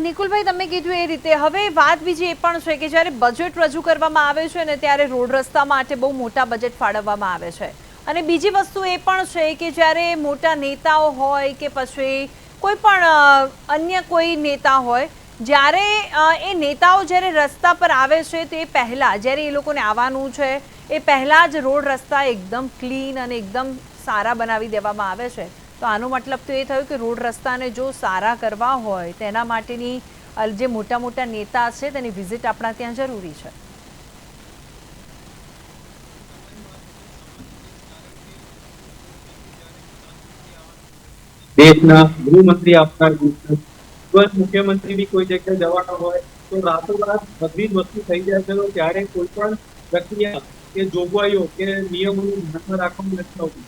નિકુલભાઈ તમે કીધું એ રીતે હવે વાત બીજી એ પણ છે કે જ્યારે બજેટ રજૂ કરવામાં આવે છે ને ત્યારે રોડ રસ્તા માટે બહુ મોટા બજેટ ફાળવવામાં આવે છે, અને બીજી વસ્તુ એ પણ છે કે જ્યારે મોટા નેતાઓ હોય કે પછી કોઈ પણ અન્ય કોઈ નેતા હોય, જ્યારે એ નેતાઓ જ્યારે રસ્તા પર આવે છે તે પહેલાં, જ્યારે એ લોકોને આવવાનું છે એ પહેલાં જ રોડ રસ્તા એકદમ ક્લીન અને એકદમ સારા બનાવી દેવામાં આવે છે. તો આનો મતલબ તો એ થયું કે રોડ રસ્તાને જો સારા કરવા હોય તેના માટેની જે મોટા મોટા નેતા છે તેની વિઝિટ આપણા ત્યાં જરૂરી છે. દેશના ગૃહમંત્રી આપના મુખ્યમંત્રી બી કોઈ જગ્યાએ જવાના હોય તો રાતોરાત બધી જ વસ્તુ થઈ જાય છે. તો ત્યારે કોઈ પણ પ્રક્રિયા કે જોગવાઈઓ કે નિયમોનું ધ્યાનમાં રાખવાનું નથી આવતું.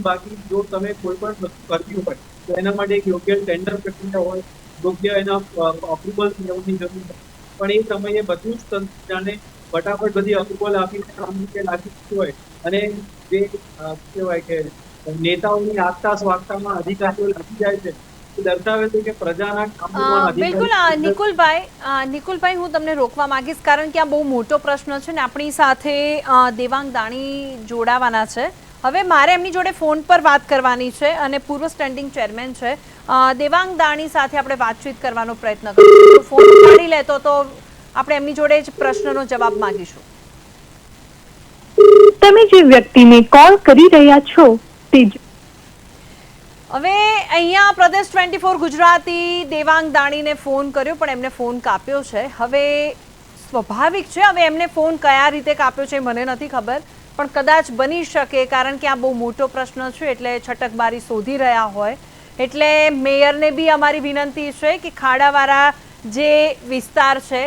બાકી જો તમે કોઈ પણ વસ્તુ કરવી હોય તો એના માટે એક યોગ્ય ટેન્ડર પ્રક્રિયા હોય, યોગ્ય એના અપ્રુવલ મેળવવાની જરૂર હોય. પણ એ સમયે બધું જ તંત્ર જાણે ફટાફટ બધી અપ્રુવલ આપીને કામ રીતે લાગી હોય અને જે કહેવાય કે નેતાઓની આગતા સ્વાગતામાં અધિકારીઓ લાગી જાય છે, એ દર્શાવે છે કે પ્રજાના કામોમાં બિલકુલ નિકુલભાઈ, હું તમને રોકવા માંગીશ કારણ કે આ બહુ મોટો પ્રશ્ન છે ને આપણી સાથે દેવાંગ દાણી જોડાવાના છે. હવે મારે એમની જોડે ફોન પર વાત કરવાની છે અને પૂર્વ સ્ટેન્ડિંગ ચેરમેન છે દેવાંગ દાણી સાથે આપણે વાતચીત કરવાનો પ્રયત્ન કરીશું. ફોન ઉપાડી લેતો તો આપણે એમની જોડે જ પ્રશ્નનો જવાબ માંગીશું. તમે જે વ્યક્તિને કોલ કરી રહ્યા છો તે હવે અહીંયા પ્રદેશ 24 ગુજરાતી દેવાંગ દાણીને ફોન કર્યો પણ એમને ફોન કાપ્યો છે. હવે સ્વાભાવિક છે, હવે એમને ફોન કયા રીતે કાપ્યો છે મને નથી ખબર, પણ કદાચ બની શકે કારણ કે આ બહુ મોટો પ્રશ્ન છે એટલે છટકબારી શોધી રહ્યા હોય. એટલે મેયરને બી અમારી વિનંતી છે કે ખાડાવાળા જે વિસ્તાર છે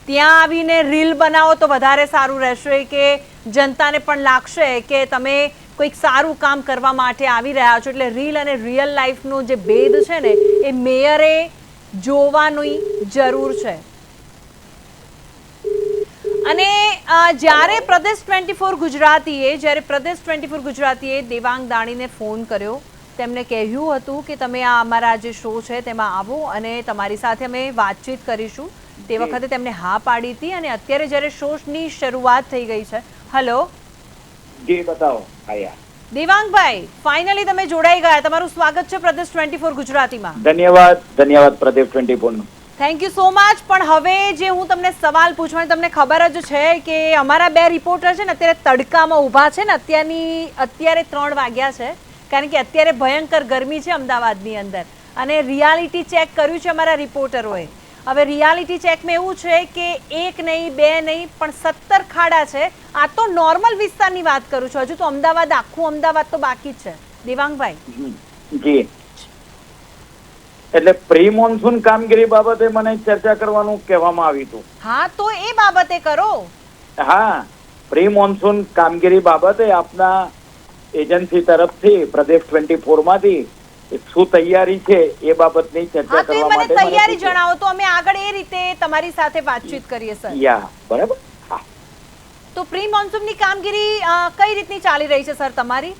ત્યાં આવીને રીલ બનાવો તો વધારે સારું રહેશે, કે જનતાને પણ લાગશે કે તમે કોઈક સારું કામ કરવા માટે આવી રહ્યા છો. એટલે રીલ અને રિયલ લાઈફનો જે ભેદ છે ને એ મેયરે જોવાની જરૂર છે. અને જ્યારે પ્રદેશ 24 ગુજરાતીએ દેવાંગ દાણીને ફોન કર્યો, તેમને કહ્યું હતું કે તમે આ અમારા જે શો છે તેમાં આવો અને તમારી સાથે અમે વાતચીત કરીશું. તે વખતે તેમને હા પાડી હતી અને અત્યારે જ્યારે શોની શરૂઆત થઈ ગઈ છે. હેલો જી બતાવો. દેવાંગભાઈ, ફાઇનલી તમે જોડાઈ ગયા. તમારું સ્વાગત છે પ્રદેશ 24 ગુજરાતીમાં. ધન્યવાદ પ્રદેશ 24 નો. Thank you so much. પણ હવે જે હું તમને સવાલ પૂછવાની, તમને ખબર જ છે કે અમારા બે રિપોર્ટર છે ને અત્યારે તડકામાં ઊભા છે ને, અત્યારે 3 વાગ્યા છે કારણ કે અત્યારે ભયંકર ગરમી છે અમદાવાદની અંદર અને રિયાલિટી ચેક કર્યું છે અમારા રિપોર્ટરોએ. હવે રિયાલિટી ચેકમાં એવું છે કે 1 નહીં 2 નહીં પણ 17 ખાડા છે. આ તો નોર્મલ વિસ્તારની વાત કરું છું, હજુ તો અમદાવાદ, આખું અમદાવાદ તો બાકી જ છે. દેવાંગભાઈ જી, એટલે પ્રી મોન્સૂન કામગીરી બાબતે મને ચર્ચા કરવાનું કહેવામાં આવ્યું હતું. હા, તો એ બાબતે કરો. હા, પ્રી મોન્સૂન કામગીરી બાબતે આપના એજન્સી તરફથી પ્રદેશ 24 માંથી શું તૈયારી છે એ બાબતની ચર્ચા કરવા માટે મને તૈયારી જણાવો તો અમે આગળ એ રીતે તમારી સાથે વાતચીત કરીએ સર. બરાબર. તો પ્રી મોન્સૂનની કામગીરી કઈ રીતની ચાલી રહી છે સર તમારી?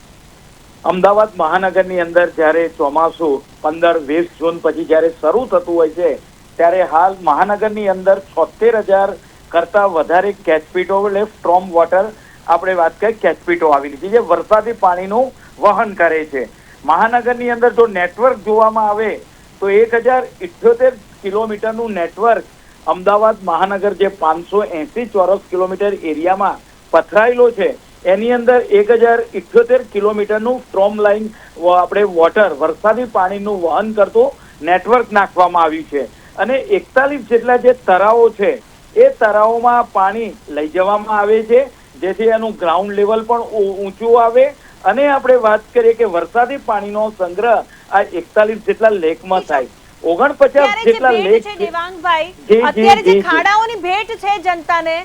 અમદાવાદ મહાનગરની અંદર જ્યારે ચોમાસું 15-20 જૂન પછી જ્યારે શરૂ થતું હોય છે ત્યારે હાલ મહાનગરની અંદર 76,000 કરતા વધારે કેચપીટો એટલે સ્ટ્રોમ વોટર આપણે વાત કરીએ કેચપીટો આવેલી છે જે વરસાદી પાણીનું વહન કરે છે. મહાનગરની અંદર જો નેટવર્ક જોવામાં આવે તો 1078 કિલોમીટરનું નેટવર્ક અમદાવાદ મહાનગર જે 580 ચોરસ કિલોમીટર એરિયામાં પથરાયેલો છે એની અંદર 1078 કિલોમીટરનું સ્ટ્રોમ લાઇન આપણે વોટર વરસાદી પાણીનું વહન કરતું નેટવર્ક નાખવામાં આવ્યું છે. અને 41 જેટલા જે તળાવો છે એ તળાવોમાં પાણી લઈ જવામાં આવે છે જેથી એનું ગ્રાઉન્ડ લેવલ પણ ઊંચું આવે. અને આપણે વાત કરીએ કે વરસાદી પાણીનો સંગ્રહ આ 41 જેટલા લેકમાં થાય. 49 જેટલા લેક છે. દેવાંગભાઈ, અત્યારે જે ખાડાઓની ભેટ છે જનતાને,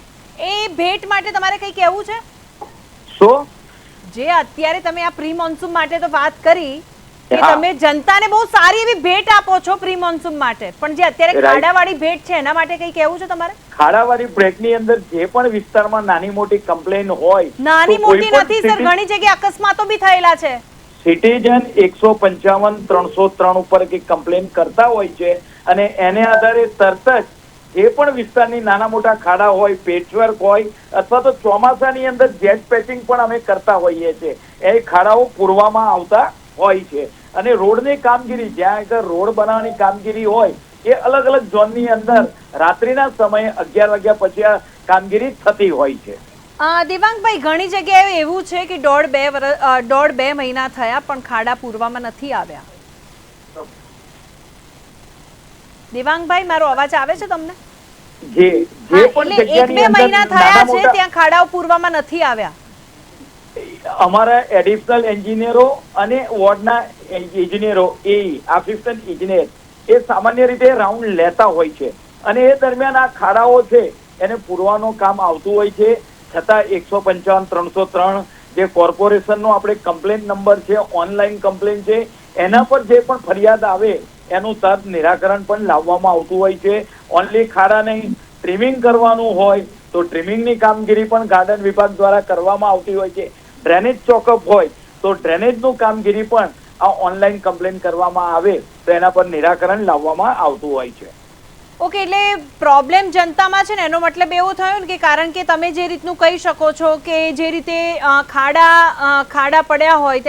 એ ભેટ માટે તમારે કઈ કહેવું છે? શું જે અત્યારે તમે આ પ્રી મોન્સૂન માટે તો વાત કરી કે તમે જનતાને બહુ સારી એવી ભેટ આપો છો પ્રી મોન્સૂન માટે, પણ જે અત્યારે ખાડાવાળી ભેટ છે એના માટે કઈ કહેવું છે તમારે? ખાડાવાળી ભેટની અંદર જે પણ વિસ્તારમાં નાની મોટી કમ્પ્લેન હોય, નાની મોટી નથી સર, ઘણી જગ્યાએ અકસ્માતો બી થયેલા છે. સિટીઝન 155-303 ઉપર કમ્પ્લેન કરતા હોય છે અને એને આધારે તરત જ જે પણ વિસ્તારની નાના મોટા ખાડા હોય, પેચવર્ક હોય, અથવા તો ચોમાસાની અંદર જેટ પેચિંગ પણ અમે કરતા હોઈએ છીએ. એ ખાડાઓ પૂરવામાં આવતા હોય છે. અને રોડની કામગીરી, જ્યાં આગળ રોડ બનાવવાની કામગીરી હોય એ અલગ અલગ ઝોનની અંદર રાત્રિના સમયે 11 વાગ્યા પછી આ કામગીરી થતી હોય છે. દેવાંગભાઈ, ઘણી જગ્યાએ એવું છે કે દોઢ બે મહિના થયા પણ ખાડા પૂરવામાં નથી આવ્યા. દેવાંગભાઈ, મારો અવાજ આવે છે તમને? એટલે 1-2 મહિના થયા છે ત્યાં ખાડાઓ પૂરવામાં નથી આવ્યા. અમારા એડિશનલ એન્જિનિયરો અને વોર્ડના એન્જિનિયરો, આસિસ્ટન્ટ એન્જિનિયર, એ સામાન્ય રીતે રાઉન્ડ લેતા હોય છે અને એ દરમિયાન આ ખાડાઓ છે એને પૂરવાનું કામ આવતું હોય છે. છતાં 155 303 જે કોર્પોરેશનનો આપણે કમ્પ્લેન નંબર છે, ઓનલાઈન કમ્પ્લેન છે, એના પર જે પણ ફરિયાદ આવે એનું તરત નિરાકરણ પણ લાવવામાં આવતું હોય છે. ઓનલી ખાડા નહીં, ટ્રીમિંગ કરવાનું હોય તો ટ્રીમિંગની કામગીરી પણ ગાર્ડન વિભાગ દ્વારા કરવામાં આવતી હોય છે. ડ્રેનેજ ચોકઅપ હોય તો ડ્રેનેજનું કામગીરી પણ આ ઓનલાઈન કમ્પ્લેન કરવામાં આવે તો એના પર નિરાકરણ લાવવામાં આવતું હોય છે. ઓકે, એટલે પ્રોબ્લેમ જનતામાં છે ને, એનો મતલબ એવો થયો ને કે કારણ કે તમે જે રીતનું કહી શકો છો કે જે રીતે ખાડા પડ્યા હોય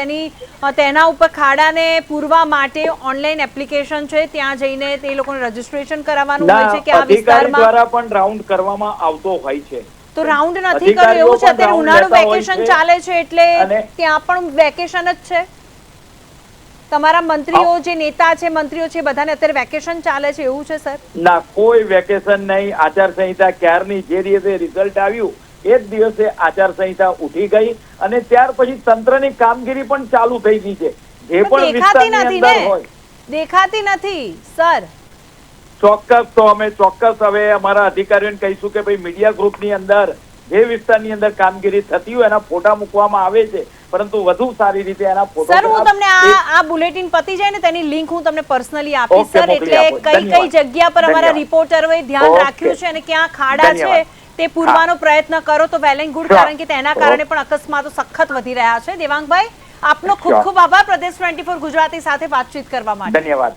તેના ઉપર ખાડાને પૂરવા માટે ઓનલાઈન એપ્લિકેશન છે, ત્યાં જઈને તે લોકોને રજીસ્ટ્રેશન કરાવવાનું હોય છે કે આ વિસ્તારમાં દ્વારા પણ રાઉન્ડ કરવામાં આવતો હોય છે. તો રાઉન્ડ નથી કર્યો એવું છે? અત્યારે ઉનાળુ વેકેશન ચાલે છે એટલે ત્યાં પણ વેકેશન જ છે. તમારા મંત્રીઓ જે નેતા છે, મંત્રીઓ છે, બધાને અત્યારે વેકેશન ચાલે છે એવું છે સર? ના, કોઈ વેકેશન નહીં. આચારસંહિતા ક્યારની જે દિવસે રિઝલ્ટ આવ્યું એ જ દિવસે આચારસંહિતા ઉઠી ગઈ અને ત્યાર પછી તંત્રની કામગીરી પણ ચાલુ થઈ ગઈ છે. જે પણ વિસ્તારની અંદર હોય દેખાતી નથી સર. ચોક્કસ, તો અમે ચોક્કસ હવે અમારા અધિકારીઓને કહીશું કે ભાઈ મીડિયા ગ્રુપની અંદર જે વિસ્તારની અંદર કામગીરી થતી હોય એના ફોટા મૂકવામાં આવે છે, પરંતુ વધુ સારી રીતે એના ફોટો. સર, હું તમને આ બુલેટિન પતી જાય ને તેની લિંક હું તમને પર્સનલી આપીશ સર. એટલે કઈ જગ્યા પર અમારા રિપોર્ટરોએ ધ્યાન રાખ્યું છે અને ક્યાં ખાડા છે તે પૂરવાનો પ્રયત્ન કરો તો વેલ એન્ડ ગુડ, કારણ કે તેના કારણે પણ અકસ્માતો સખત વધી રહ્યા છે. દેવાંગભાઈ, આપનો ખૂબ ખૂબ આભાર પ્રદેશ 24 ગુજરાતી સાથે વાતચીત કરવા માટે. ધન્યવાદ.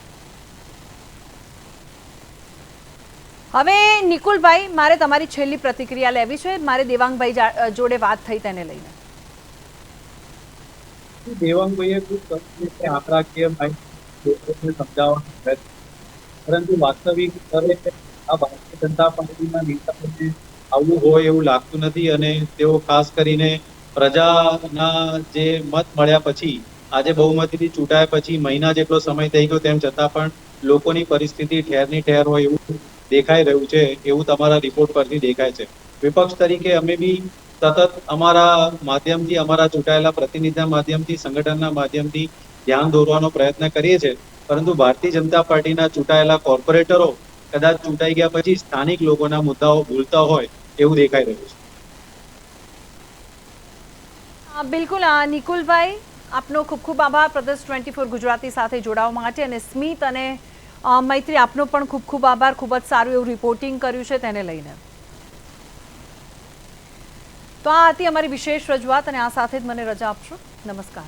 હવે નિકુલભાઈ, મારે તમારી છેલ્લી પ્રતિક્રિયા લેવી છે. મારે દેવાંગભાઈ જોડે વાત થઈ તેને લઈને. દેવાંગભાઈએ ખૂબ સરસ આંકડાકીય માહિતી સમજાવવાનો પ્રયત્ન, પરંતુ વાસ્તવિક સ્તરે આ ભારતીય જનતા પાર્ટીના નેતાઓને આવું હોય એવું લાગતું નથી અને તેઓ ખાસ કરીને પ્રજાના જે મત મળ્યા પછી, આજે બહુમતીથી ચૂંટાયા પછી મહિના જેટલો સમય થઈ ગયો તેમ છતાં પણ લોકોની પરિસ્થિતિ ઠેરની ઠેર હોય એવું દેખાઈ રહ્યું છે, એવું તમારા રિપોર્ટ પરથી દેખાય છે. વિપક્ષ તરીકે અમે બી સતત અમારા માધ્યમથી, અમારા ચૂંટાયેલા પ્રતિનિધિના માધ્યમથી, સંગઠનના માધ્યમથી ધ્યાન દોરવાનો પ્રયત્ન કરીએ છીએ, પરંતુ ભારતીય જનતા પાર્ટીના ચૂંટાયેલા કોર્પોરેટરો કદાચ ચૂંટાઈ ગયા પછી સ્થાનિક લોકોના મુદ્દાઓ ભૂલતા હોય એવું દેખાઈ રહ્યું છે. બિલકુલ નિકુલભાઈ, આપનો ખૂબ ખૂબ આભાર પ્રદેશ 24 ગુજરાતી સાથે જોડાવા માટે. અને સ્મિત અને મૈત્રી, આપનો પણ ખૂબ ખૂબ આભાર. ખૂબ જ સારું એવું રિપોર્ટિંગ કર્યું છે તેને લઈને. તો આ હતી અમારી વિશેષ રજૂઆત અને આ સાથે જ મને રજા આપશો. નમસ્કાર.